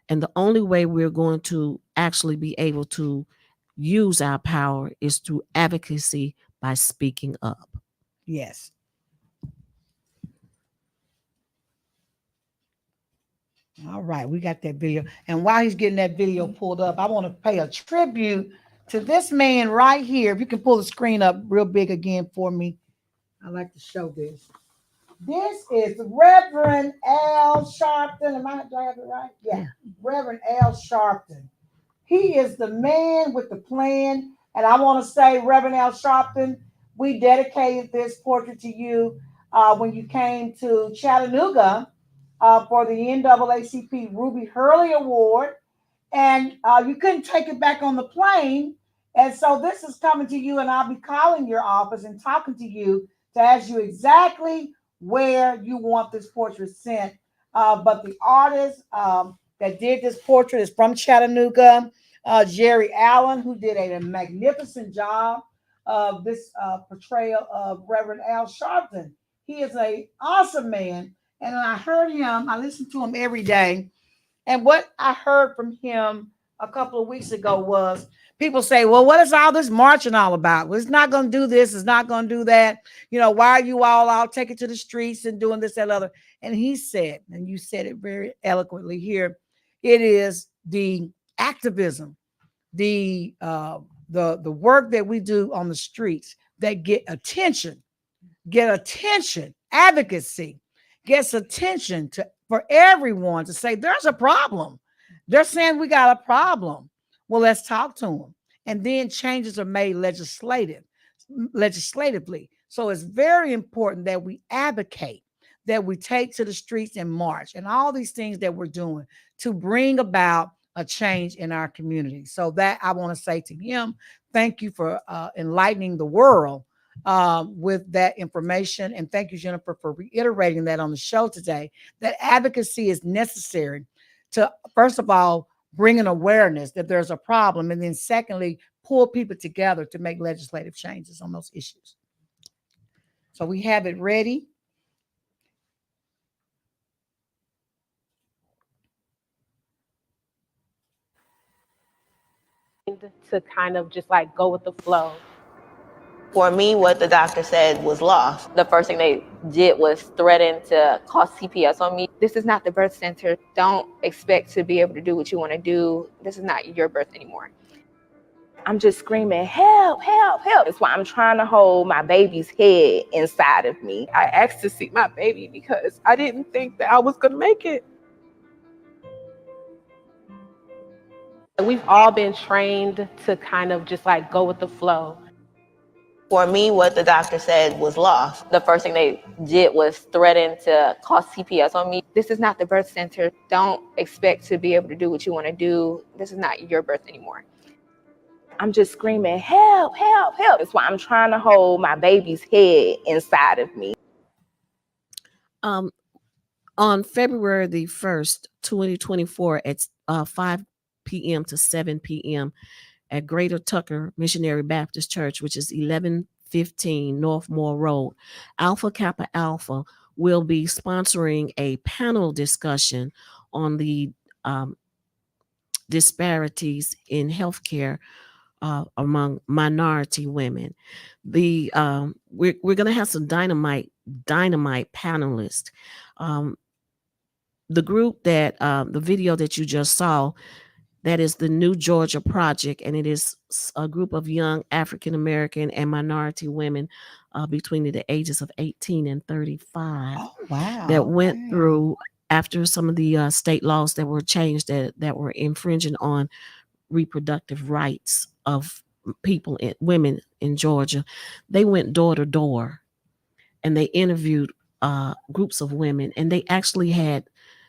and the only way we're going to actually be able to use our power is through advocacy, by speaking up. Yes. All right, we got that video. And while he's getting that video pulled up, I want to pay a tribute to this man right here. If you can pull the screen up real big again for me. I like to show this. This is Reverend Al Sharpton. Do I have it right? Yeah. Reverend Al Sharpton. He is the man with the plan. And I want to say, Reverend Al Sharpton, we dedicated this portrait to you when you came to Chattanooga for the NAACP Ruby Hurley Award. And you couldn't take it back on the plane. And so this is coming to you, and I'll be calling your office and talking to you to ask you exactly where you want this portrait sent. But the artist that did this portrait is from Chattanooga, Jerry Allen, who did a magnificent job of this portrayal of Reverend Al Sharpton. He is an awesome man. And I heard him, I listen to him every day. And what I heard from him a couple of weeks ago was people say, well, what is all this marching all about? Well, it's not going to do this. It's not going to do that. You know, why are you all out taking to the streets and doing this, that, other? And he said, and you said it very eloquently here, it is the activism, the work that we do on the streets that get attention, advocacy, gets attention for everyone to say there's a problem. They're saying we got a problem. Well, let's talk to them. And then changes are made legislatively. So it's very important that we advocate, that we take to the streets and march, and all these things that we're doing to bring about a change in our community. So that I want to say to him, thank you for enlightening the world with that information. And thank you, Jennifer, for reiterating that on the show today, that advocacy is necessary to, first of all, bring an awareness that there's a problem. And then secondly, pull people together to make legislative changes on those issues. So we have it ready. To kind of just like go with the flow. For me, what the doctor said was law. The first thing they did was threaten to call CPS on me. This is not the birth center. Don't expect to be able to do what you want to do. This is not your birth anymore. I'm just screaming, help, help, help. That's why I'm trying to hold my baby's head inside of me. I asked to see my baby because I didn't think that I was going to make it. We've all been trained to kind of just like go with the flow. For me, what the doctor said was lost. The first thing they did was threaten to call CPS on me. This is not the birth center. Don't expect to be able to do what you want to do. This is not your birth anymore. I'm just screaming, help, help, help. That's why I'm trying to hold my baby's head inside of me. On February the 1st, 2024 at 5 p.m. to 7 p.m. at Greater Tucker Missionary Baptist Church, which is 1115 Northmore Road, Alpha Kappa Alpha will be sponsoring a panel discussion on the disparities in healthcare among minority women. We're going to have some dynamite panelists. The group that the video that you just saw, that is the New Georgia Project, and it is a group of young African American and minority women between the ages of 18 and 35 that went through after some of the state laws that were changed that were infringing on reproductive rights of women in Georgia. They went door to door and they interviewed groups of women, and they actually had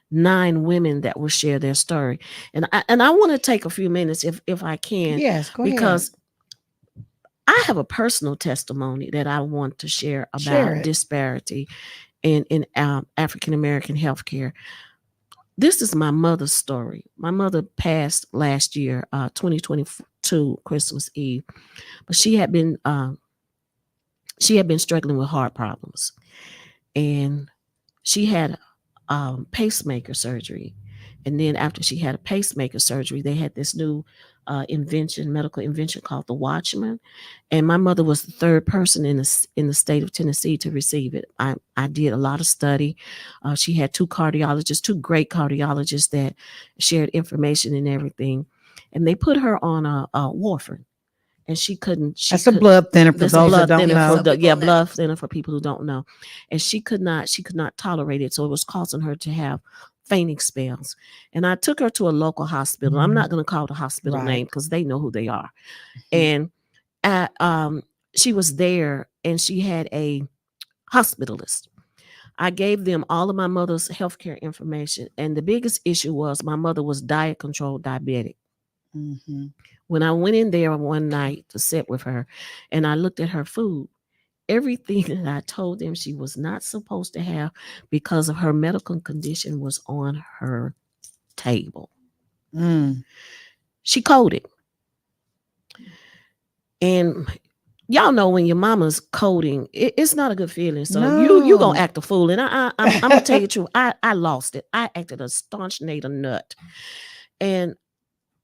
9 women that will share their story. And I want to take a few minutes if I can. Yes, go because ahead. I have a personal testimony that I want to share about disparity in African American healthcare. This is my mother's story. My mother passed last year, 2022 Christmas Eve, but she had been struggling with heart problems, and she had pacemaker surgery. And then after she had a pacemaker surgery, they had this new medical invention called the Watchman. And my mother was the 3rd person in the state of Tennessee to receive it. I did a lot of study. She had 2 cardiologists, 2 great cardiologists that shared information and everything. And they put her on a warfarin. And she couldn't. That's a blood thinner for those that don't know. Blood thinner for people who don't know. And she could not tolerate it. So it was causing her to have fainting spells. And I took her to a local hospital. I'm not going to call the hospital name because they know who they are. And she was there, and she had a hospitalist. I gave them all of my mother's healthcare information. And the biggest issue was my mother was diet-controlled diabetic. Mm-hmm. When I went in there one night to sit with her and I looked at her food, everything that I told them she was not supposed to have because of her medical condition was on her table. She coded. And y'all know when your mama's coding, it's not a good feeling. So you gonna act a fool. And I'm gonna tell you the truth. I lost it. I acted a staunch native nut. And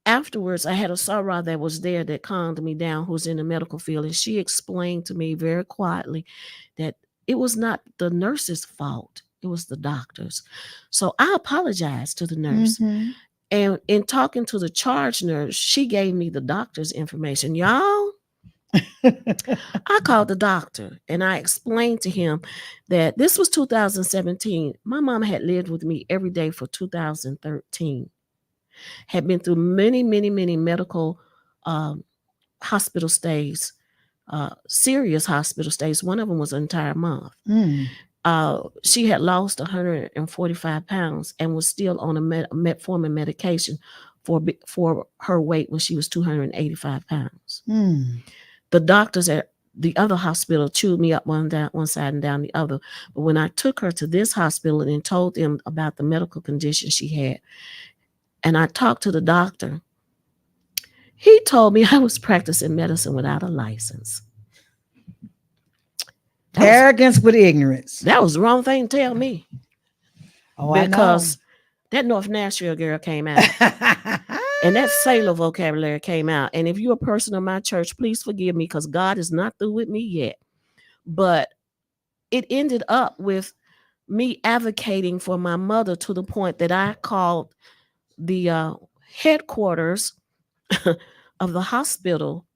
afterwards, I had a soror that was there that calmed me down, who's in the medical field. And she explained to me very quietly that it was not the nurse's fault. It was the doctor's. So I apologized to the nurse. And in talking to the charge nurse, she gave me the doctor's information. Y'all, I called the doctor and I explained to him that this was 2017. My mom had lived with me every day for 2013. Had been through many, many, many medical hospital stays, serious hospital stays. One of them was an entire month. She had lost 145 pounds and was still on a metformin medication for her weight when she was 285 pounds. The doctors at the other hospital chewed me up one side and down the other. But when I took her to this hospital and told them about the medical condition she had, and I talked to the doctor, he told me I was practicing medicine without a license. Arrogance with ignorance. That was the wrong thing to tell me. Because that North Nashville girl came out. And that sailor vocabulary came out. And if you're a person of my church, please forgive me because God is not through with me yet. But it ended up with me advocating for my mother to the point that I called the headquarters of the hospital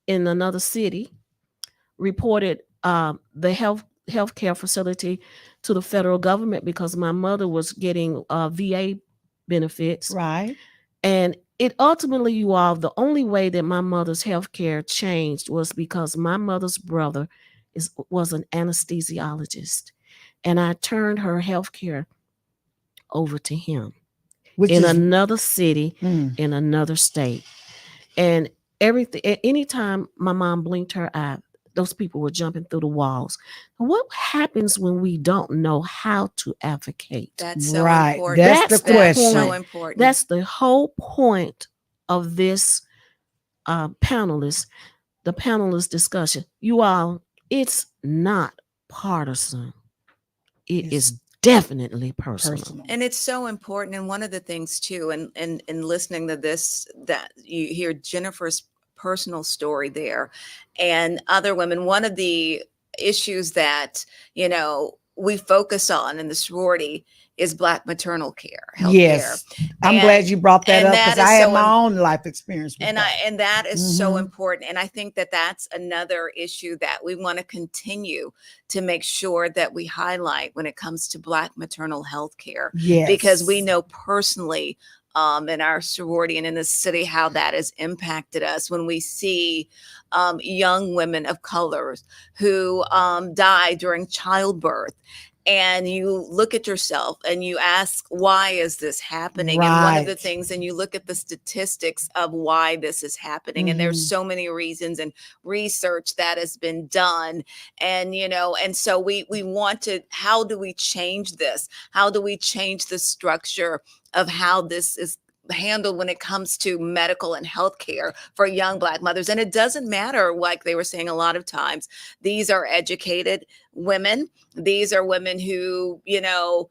in another city reported the healthcare facility to the federal government because my mother was getting VA benefits. Right. And it ultimately, you all, the only way that my mother's healthcare changed was because my mother's brother was an anesthesiologist, and I turned her healthcare over to him in another city, in another state. And everything, anytime my mom blinked her eye, those people were jumping through the walls. What happens when we don't know how to advocate? That's so right. important. That's the question. So important. That's the whole point of this panelist, the panelist discussion. You all, it's not partisan. It is definitely personal. And it's so important. And one of the things too, and listening to this, that you hear Jennifer's personal story there and other women, one of the issues that, you know, we focus on in the sorority is Black maternal care, health care. I'm glad you brought that up because I had my own life experience with that. And that is so important. And I think that that's another issue that we want to continue to make sure that we highlight when it comes to Black maternal health care. Yes. Because we know personally in our sorority and in the city how that has impacted us when we see young women of color who die during childbirth. And you look at yourself and you ask, why is this happening? Right. And one of the things, and you look at the statistics of why this is happening. And there's so many reasons and research that has been done. And, you know, and so we want to, how do we change this? How do we change the structure of how this is handled when it comes to medical and healthcare for young Black mothers? And it doesn't matter, like they were saying a lot of times, these are educated women. These are women who, you know,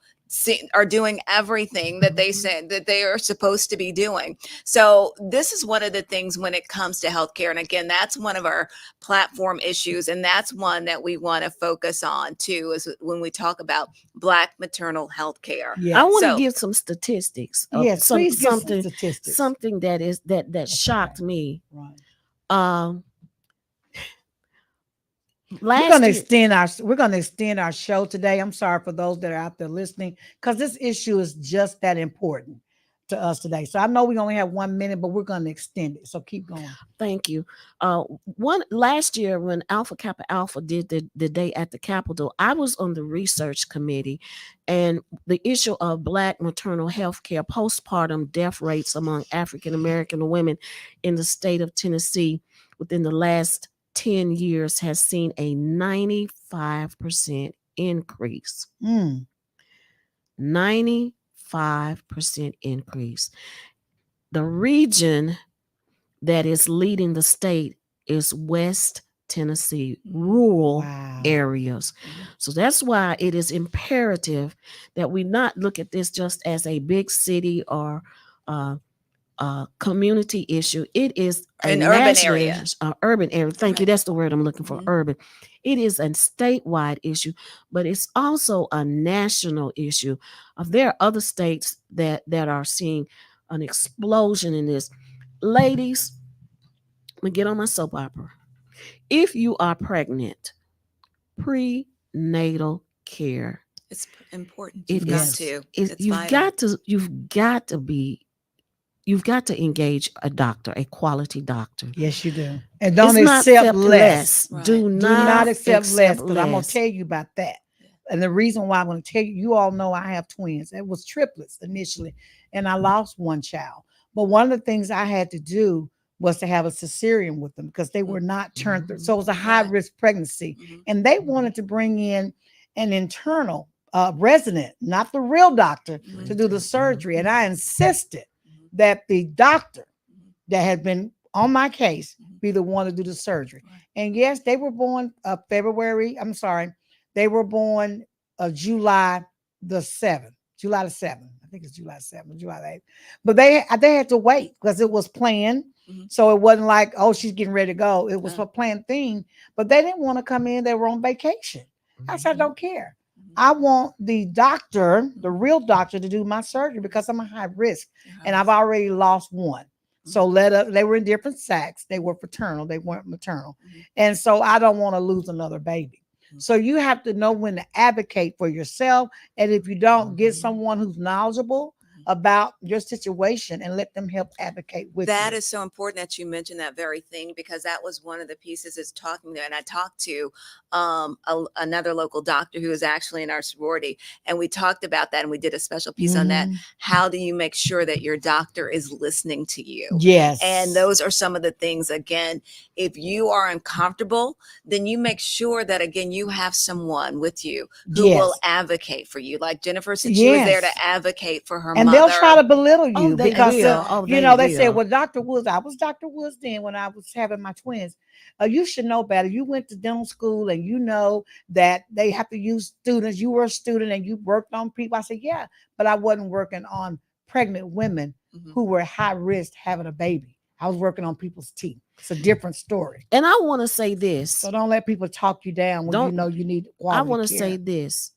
are doing everything that they said that they are supposed to be doing. So this is one of the things when it comes to healthcare. And again, that's one of our platform issues. And that's one that we want to focus on too, is when we talk about Black maternal health care. Yeah. I want to give some statistics. Yes, please give some statistics. Something that shocked me. Right. We're going to extend our show today. I'm sorry for those that are out there listening, because this issue is just that important to us today. So I know we only have 1 minute, but we're going to extend it. So keep going. Thank you. Last year when Alpha Kappa Alpha did the day at the Capitol, I was on the research committee, and the issue of Black maternal health care, postpartum death rates among African American women in the state of Tennessee within the last 10 years has seen a 95% increase. 95% increase. The region that is leading the state is West Tennessee, rural areas. So that's why it is imperative that we not look at this just as a big city or community issue. It is an urban area. Urban area. Thank you. That's the word I'm looking for. Urban. It is a statewide issue, but it's also a national issue. There are other states that are seeing an explosion in this. Ladies, I'm gonna get on my soap opera. If you are pregnant, prenatal care. It's important. You've got to engage a doctor, a quality doctor. Yes, you do. And don't accept less. Right. Do not accept less, because I'm going to tell you about that. And the reason why I'm going to tell you, you all know I have twins. It was triplets initially, and I lost one child. But one of the things I had to do was to have a cesarean with them because they were not turned through. So it was a high risk pregnancy. And they wanted to bring in an internal resident, not the real doctor, to do the surgery. And I insisted that the doctor that had been on my case be the one to do the surgery. And yes, they were born they were born July the 7th. I think it's July 7th, July 8th. But they had to wait because it was planned. So it wasn't like, oh, she's getting ready to go. It was a planned thing, but they didn't want to come in. They were on vacation. I said, I don't care. I want the doctor, the real doctor, to do my surgery because I'm a high risk and I've already lost one. So they were in different sacks. They were fraternal. They weren't maternal. Mm-hmm. And so I don't want to lose another baby. So you have to know when to advocate for yourself. And if you don't, get someone who's knowledgeable about your situation and let them help advocate with you. That is so important that you mentioned that very thing, because that was one of the pieces is talking there. And I talked to another local doctor who was actually in our sorority, and we talked about that, and we did a special piece on that. How do you make sure that your doctor is listening to you? Yes. And those are some of the things, again, if you are uncomfortable, then you make sure that, again, you have someone with you who will advocate for you. Like Jennifer said, she was there to advocate for her mother. They'll try to belittle you because they said, well, Dr. Woods, I was Dr. Woods then when I was having my twins. You should know better. You went to dental school and you know that they have to use students. You were a student and you worked on people. I said, yeah, but I wasn't working on pregnant women who were high risk having a baby. I was working on people's teeth. It's a different story. And I want to say this. So don't let people talk you down when you know you need quality I want to care. say this.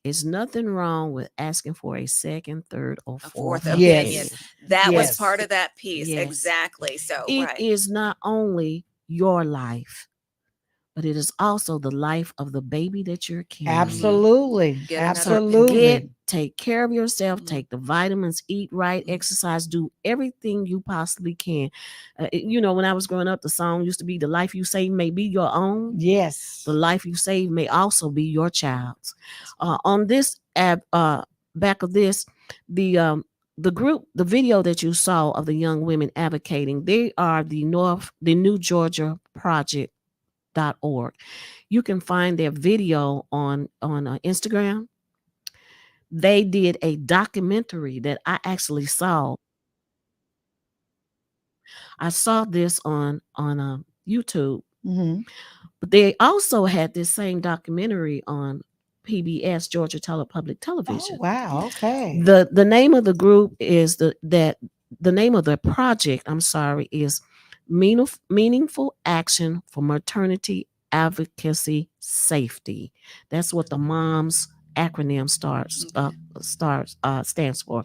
There's nothing wrong with asking for a second, third, or fourth opinion. Yes. That was part of that piece. Yes. Exactly. So it is not only your life, but it is also the life of the baby that you're carrying. Absolutely. Absolutely. Take care of yourself, take the vitamins, eat right, exercise, do everything you possibly can. When I was growing up, the song used to be, the life you save may be your own. Yes. The life you save may also be your child's. On this back of this, the group, the video that you saw of the young women advocating, they are the New Georgia Project.org. You can find their video on Instagram. They did a documentary that I actually saw. I saw this on YouTube, but they also had this same documentary on PBS, Georgia Public Television. Oh, wow. Okay. The name of the group is the name of the project, is Meaningful Action for Maternity Advocacy Safety. That's what the MOMS acronym stands for.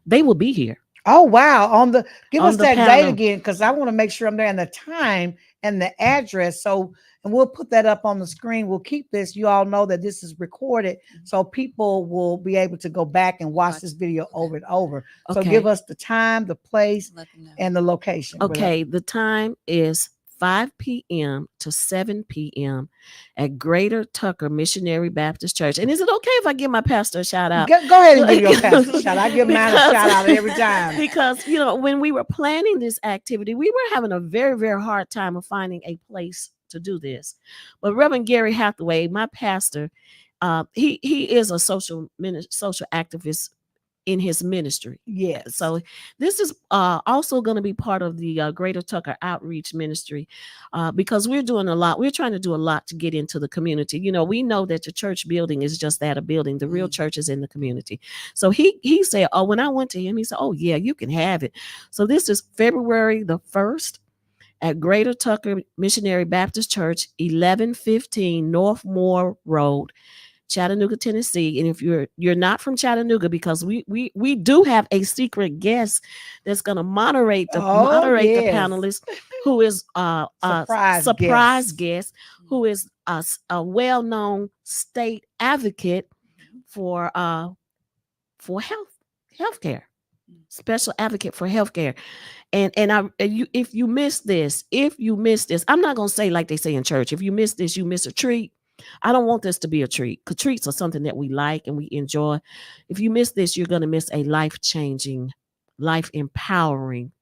They will be here. Oh, wow. Give us that date again, because I want to make sure I'm there, and the time and the address. So, and we'll put that up on the screen. We'll keep this. You all know that this is recorded, so people will be able to go back and watch this video over and over. So give us the time, the place, and the location. Okay. The time is 5 p.m. to 7 p.m. at Greater Tucker Missionary Baptist Church. And is it okay if I give my pastor a shout out? Go ahead and give your pastor a shout out. I give mine a shout out every time. Because, when we were planning this activity, we were having a very, very hard time of finding a place to do this. But Reverend Gary Hathaway, my pastor, he is a social activist in his ministry. Yes. So this is also going to be part of the Greater Tucker Outreach Ministry, because we're doing a lot. We're trying to do a lot to get into the community. We know that the church building is just that, a building. The real church is in the community. So he said, when I went to him, he said, oh yeah, you can have it. So this is February the 1st at Greater Tucker Missionary Baptist Church, 1115 North Moore Road, Chattanooga, Tennessee. And if you're not from Chattanooga, because we do have a secret guest that's going to moderate the panelist, who is a surprise guest, who is a well-known state advocate for healthcare, special advocate for healthcare. And if you miss this, I'm not going to say like they say in church, if you miss this, you miss a treat. I don't want this to be a treat, because treats are something that we like and we enjoy. If you miss this, you're going to miss a life-changing, life-empowering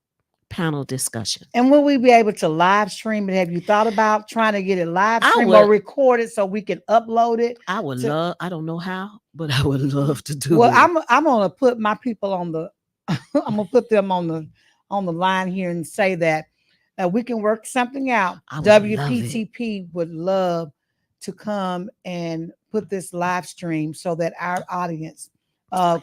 panel discussion. And will we be able to live stream it? Have you thought about trying to get it live stream or record it so we can upload it? I would love, I don't know how, but I would love to do it. Well, I'm going to put my people on the, I'm going to put them on the line here and say that we can work something out. WPTP would love to come and put this live stream so that our audience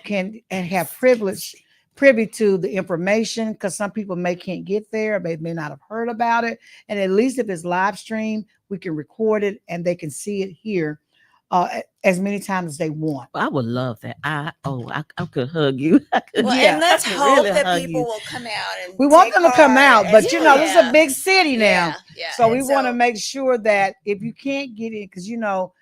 can and have privy to the information, because some people can't get there, they may not have heard about it. And at least if it's live stream, we can record it and they can see it here as many times as they want. I would love that. I could hug you. I could, Well, Yeah, and let's I could hope really that hug people you. will come out and We want take them to come part out, and- but you know, this is a yeah. big city now. Yeah, yeah. So we And want to so- make sure that if you can't get in, because you know,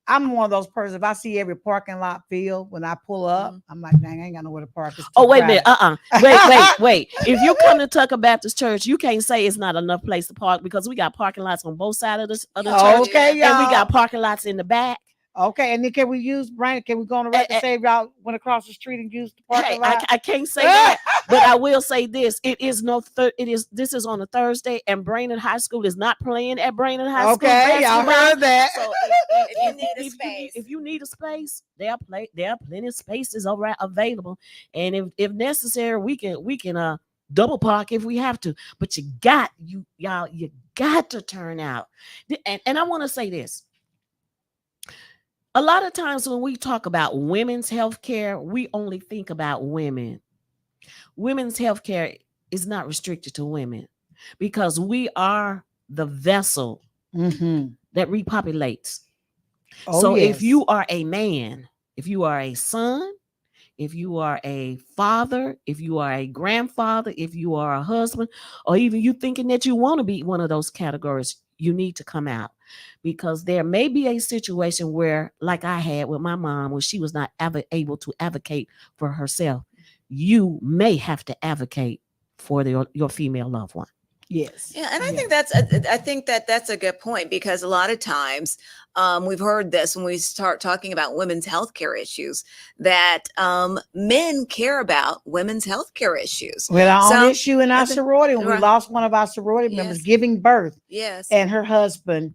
I'm one of those persons. If I see every parking lot filled when I pull up, I'm like, dang, I ain't got nowhere to park. It's too Oh, wait a minute. crowded. Wait. If you come to Tucker Baptist Church, you can't say it's not enough place to park because we got parking lots on both sides of the church. Okay, And we y'all. got parking lots in the back. Okay, and then can we use Brandon? Can we go on the record and say y'all went across the street and used the parking lot? I can't say that, but I will say this: this is on a Thursday, and Brainerd High School is not playing at Brainerd High School. Okay, y'all heard that. So if you need a space, if you need a space, there are plenty of spaces available, and if necessary, we can double park if we have to. But you got to turn out, and I want to say this. A lot of times when we talk about women's health care, we only think about women. Women's health care is not restricted to women because we are the vessel that repopulates. So if you are a man, if you are a son, if you are a father, if you are a grandfather, if you are a husband, or even you thinking that you want to be one of those categories, you need to come out. Because there may be a situation where, like I had with my mom, when she was not able to advocate for herself, you may have to advocate for your female loved one. Yes. Yeah, and I think that's a good point, because a lot of times we've heard this when we start talking about women's healthcare issues, that men care about women's healthcare issues. We had our own issue in our sorority when we lost one of our sorority members giving birth. Yes. And her husband,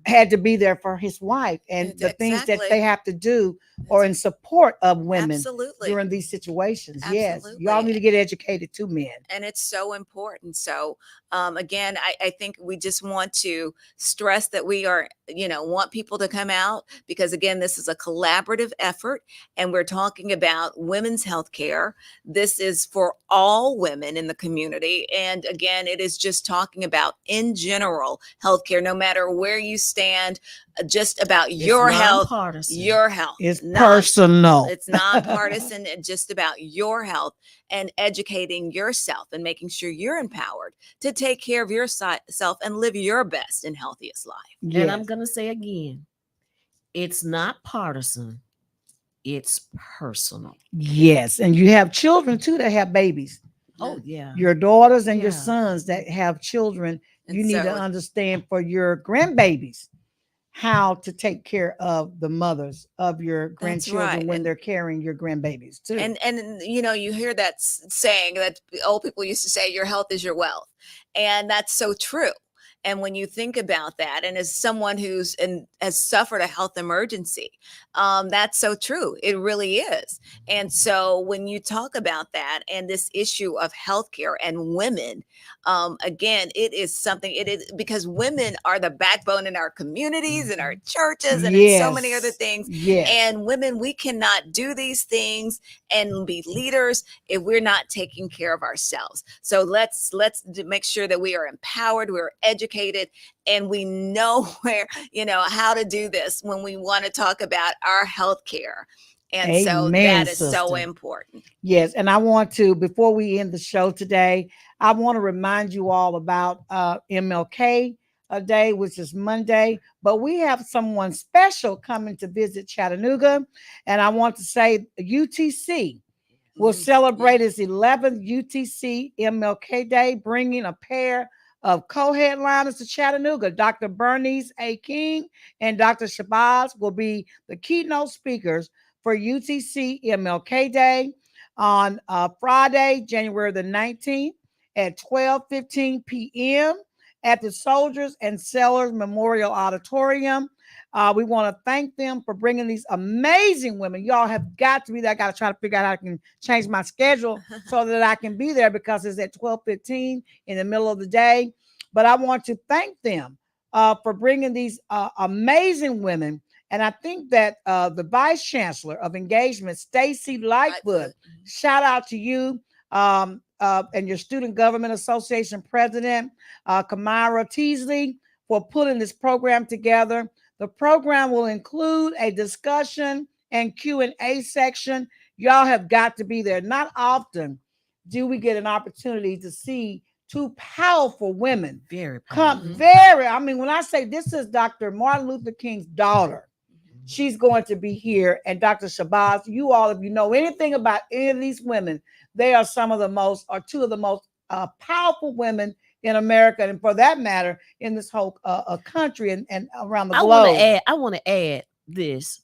had to be there for his wife, and the things that they have to do or in support of women during these situations. Yes, y'all need to get educated too, men. And it's so important. So again, I think we just want to stress that we are, want people to come out, because again, this is a collaborative effort, and we're talking about women's health care. This is for all women in the community. And again, it is just talking about, in general, healthcare, no matter where you stand, just about your health. Your health. It's personal. It's nonpartisan, and just about your health, and educating yourself and making sure you're empowered to take care of yourself and live your best and healthiest life. Yes. And I'm going to say again, it's not partisan. It's personal. Yes. And you have children too that have babies. Oh, yeah. Your daughters and your sons that have children. And you need to understand for your grandbabies how to take care of the mothers of your grandchildren when they're carrying your grandbabies too. And you hear that saying that old people used to say, your health is your wealth. And that's so true. And when you think about that, and as someone has suffered a health emergency, that's so true. It really is. And so when you talk about that and this issue of healthcare and women, again, it is something, because women are the backbone in our communities, in our churches, and in so many other things. Yes. And women, we cannot do these things and be leaders if we're not taking care of ourselves. So let's make sure that we are empowered, we're educated, and we know how to do this when we want to talk about our health care. And so that is so important. Yes. And I want to, before we end the show today, I want to remind you all about MLK Day, which is Monday, but we have someone special coming to visit Chattanooga. And I want to say UTC will celebrate its 11th UTC MLK Day, bringing a pair of co-headliners to Chattanooga. Dr. Bernice A. King and Dr. Shabazz will be the keynote speakers for UTC MLK Day on Friday, January the 19th at 12:15 p.m. at the Soldiers and Sailors Memorial Auditorium. We want to thank them for bringing these amazing women. Y'all have got to be there. I got to try to figure out how I can change my schedule so that I can be there, because it's at 12:15 in the middle of the day. But I want to thank them for bringing these amazing women. And I think that the Vice Chancellor of Engagement, Stacy Lightfoot, shout out to you and your Student Government Association President, Kamara Teasley, for putting this program together. The program will include a discussion and Q&A section. Y'all have got to be there. Not often do we get an opportunity to see two powerful women. Very powerful. I mean, when I say this is Dr. Martin Luther King's daughter, she's going to be here. And Dr. Shabazz, you all, if you know anything about any of these women, they are some of the most, or two of the most powerful women in America, and for that matter, in this whole country and around the globe. I want to add this.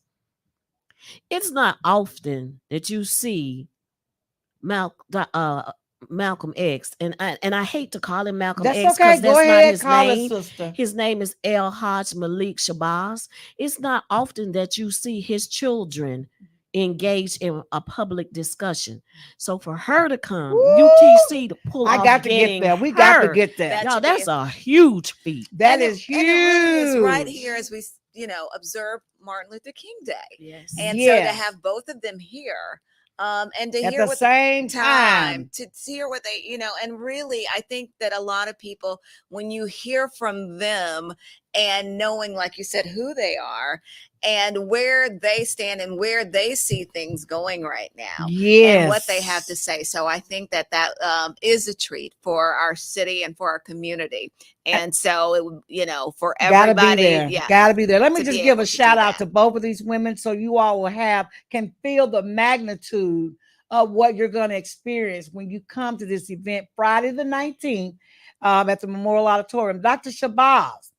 It's not often that you see Malcolm X, and I hate to call him Malcolm That's X okay. because Go that's ahead, not his call name. it, sister. His name is El Hajj Malik Shabazz. It's not often that you see his children engaged in a public discussion. So for her to come, UTC to pull off, I got to get there. We got to get there. Y'all, that's a huge feat. That is huge. And it really is right here as we, observe Martin Luther King Day. Yes. And so to have both of them here, and to at hear the same time, to hear what they, and really, I think that a lot of people, when you hear from them and knowing, like you said, who they are and where they stand and where they see things going right now, and what they have to say. So I think that is a treat for our city and for our community. And so, for everybody, gotta be there. Let me just give a shout out to both of these women, so you all can feel the magnitude of what you're going to experience when you come to this event Friday the 19th at the Memorial Auditorium. Dr. Shabazz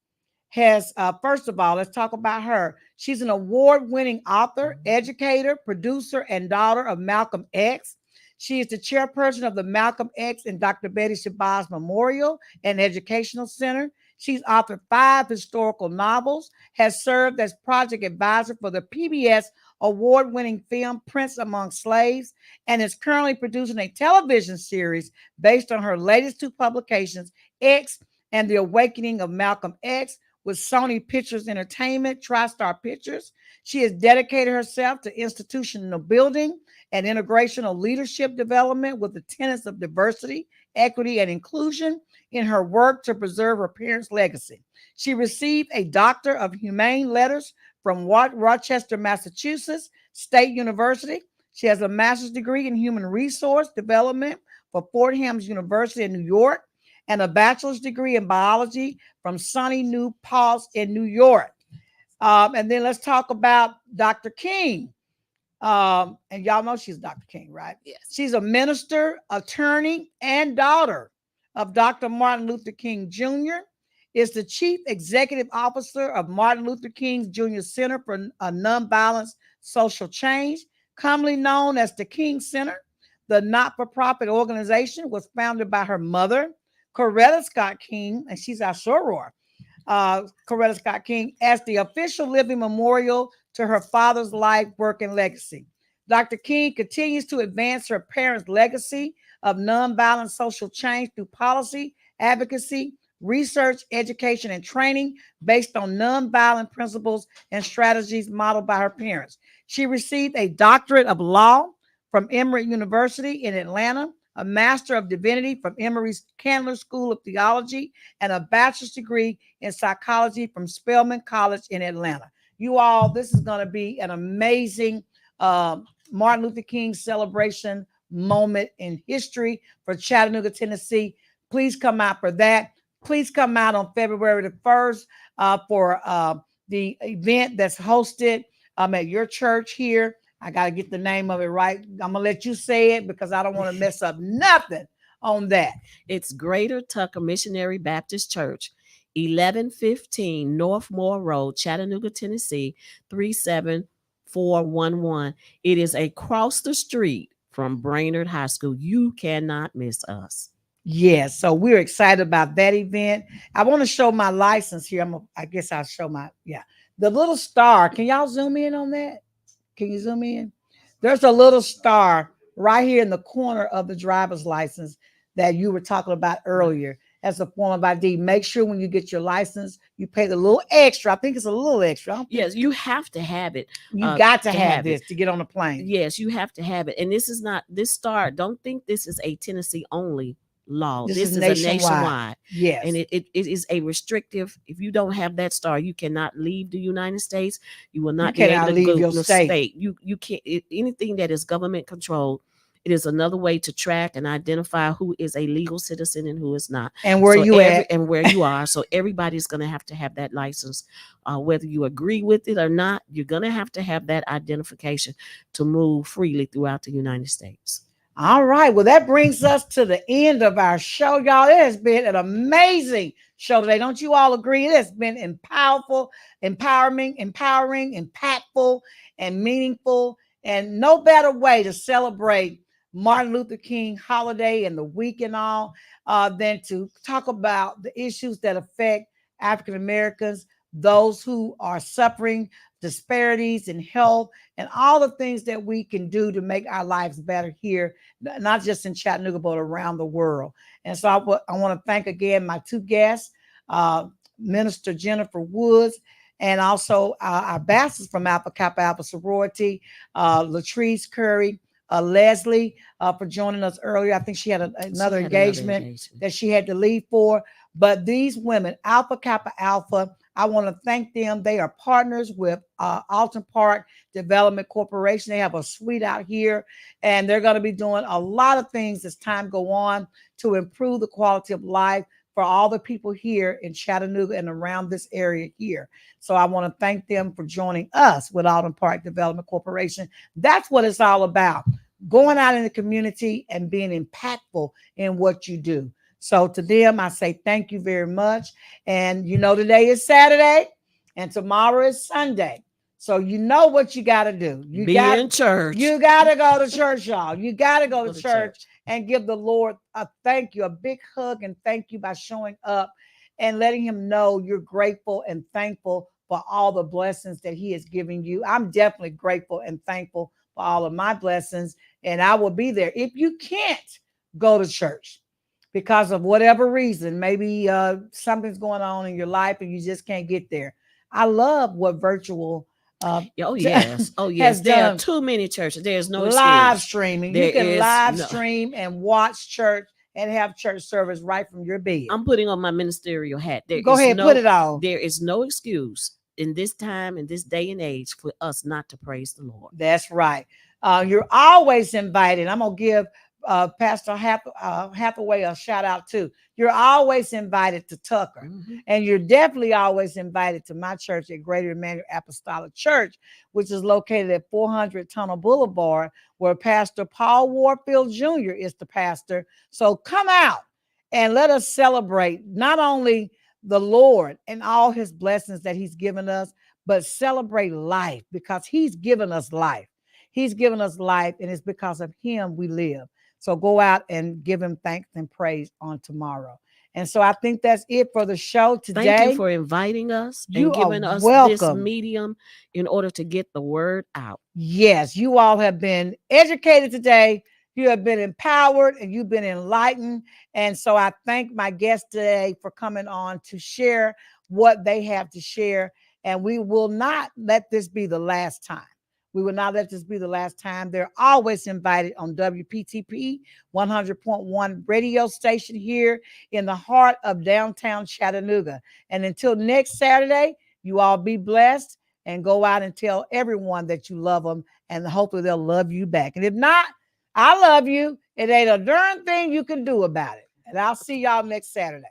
has, first of all, let's talk about her. She's an award-winning author, educator, producer, and daughter of Malcolm X. She is the chairperson of the Malcolm X and Dr. Betty Shabazz Memorial and Educational Center. She's authored 5 historical novels, has served as project advisor for the PBS award-winning film Prince Among Slaves, and is currently producing a television series based on her latest 2 publications, X and the Awakening of Malcolm X, with Sony Pictures Entertainment, TriStar Pictures. She has dedicated herself to institutional building and integrational leadership development with the tenets of diversity, equity, and inclusion in her work to preserve her parents' legacy. She received a Doctor of Humane Letters from Rochester, Massachusetts State University. She has a master's degree in human resource development from Fordham University in New York, and a bachelor's degree in biology from SUNY New Paltz in New York. And then let's talk about Dr. King. And y'all know she's Dr. King, right? Yes. She's a minister, attorney, and daughter of Dr. Martin Luther King Jr., is the chief executive officer of Martin Luther King Jr. Center for Nonviolence Social Change, commonly known as the King Center. The not-for-profit organization was founded by her mother, Coretta Scott King, and she's our soror, Coretta Scott King, as the official living memorial to her father's life, work, and legacy. Dr. King continues to advance her parents' legacy of nonviolent social change through policy, advocacy, research, education, and training based on nonviolent principles and strategies modeled by her parents. She received a doctorate of law from Emory University in Atlanta, a Master of Divinity from Emory's Candler School of Theology, and a bachelor's degree in psychology from Spelman College in Atlanta. You all, this is going to be an amazing Martin Luther King celebration moment in history for Chattanooga, Tennessee. Please come out for that. Please come out on February the 1st for the event that's hosted at your church here. I got to get the name of it right. I'm going to let you say it because I don't want to mess up nothing on that. It's Greater Tucker Missionary Baptist Church, 1115 North Moore Road, Chattanooga, Tennessee, 37411. It is across the street from Brainerd High School. You cannot miss us. Yes, so we're excited about that event. I want to show my license here. I guess I'll show the little star. Can y'all zoom in on that? Can you zoom in? There's a little star right here in the corner of the driver's license that you were talking about earlier as a form of ID. Make sure when you get your license, you pay the little extra. I think it's a little extra. Yes, you have to have it. You got to have this to get on the plane. Yes, you have to have it. And this star, don't think this is a Tennessee only law. This This is is a nationwide. Yes. And it is a restrictive. If you don't have that star, you cannot leave the United States. You will not be able to leave go your to state. You can't, anything that is government controlled. It is another way to track and identify who is a legal citizen and who is not. And where you at. And where you are. So everybody's going to have that license. Whether you agree with it or not, you're going to have that identification to move freely throughout the United States. All right. Well, that brings us to the end of our show, y'all. It has been an amazing show today. Don't you all agree? It has been empowering, impactful, and meaningful, and no better way to celebrate Martin Luther King holiday and the week and all than to talk about the issues that affect African Americans, those who are suffering disparities in health, and all the things that we can do to make our lives better here, not just in Chattanooga, but around the world. And so I want to thank again my two guests, Minister Jennifer Woods, and also our ambassadors from Alpha Kappa Alpha sorority, LaTrice Currie, Leslie, for joining us earlier. I think she had another engagement that she had to leave for. But these women, Alpha Kappa Alpha, I want to thank them. They are partners with Alton Park Development Corporation. They have a suite out here, and they're going to be doing a lot of things as time go on to improve the quality of life for all the people here in Chattanooga and around this area here. So I want to thank them for joining us with Alton Park Development Corporation. That's what it's all about, going out in the community and being impactful in what you do. So to them, I say thank you very much. And you know, today is Saturday and tomorrow is Sunday. So you know what you got to do. You got in church. You got to go to church, y'all. You got to go to church and give the Lord a thank you, a big hug and thank you by showing up and letting him know you're grateful and thankful for all the blessings that he is giving you. I'm definitely grateful and thankful for all of my blessings, and I will be there. If you can't go to church because of whatever reason, maybe something's going on in your life and you just can't get there, I love what virtual oh yes there are too many churches. There's no live excuse. streaming. You can live stream and watch church and have church service right from your bed. I'm putting on my ministerial hat. Go ahead, put it on. There is no excuse in this time, in this day and age, for us not to praise the Lord. That's right. You're always invited. I'm gonna give Pastor Hathaway a shout out too. You're always invited to Tucker, and you're definitely always invited to my church at Greater Emmanuel Apostolic Church, which is located at 400 Tunnel Boulevard, where Pastor Paul Warfield Jr. is the pastor. So come out and let us celebrate not only the Lord and all his blessings that he's given us, but celebrate life, because he's given us life. He's given us life, and it's because of him we live. So go out and give him thanks and praise on tomorrow. And so I think that's it for the show today. Thank you for inviting us and giving us this medium in order to get the word out. Yes, you all have been educated today. You have been empowered and you've been enlightened. And so I thank my guests today for coming on to share what they have to share. And we will not let this be the last time. We will not let this be the last time. They're always invited on WPTP 100.1 radio station here in the heart of downtown Chattanooga. And until next Saturday, you all be blessed and go out and tell everyone that you love them, and hopefully they'll love you back. And if not, I love you. It ain't a darn thing you can do about it. And I'll see y'all next Saturday.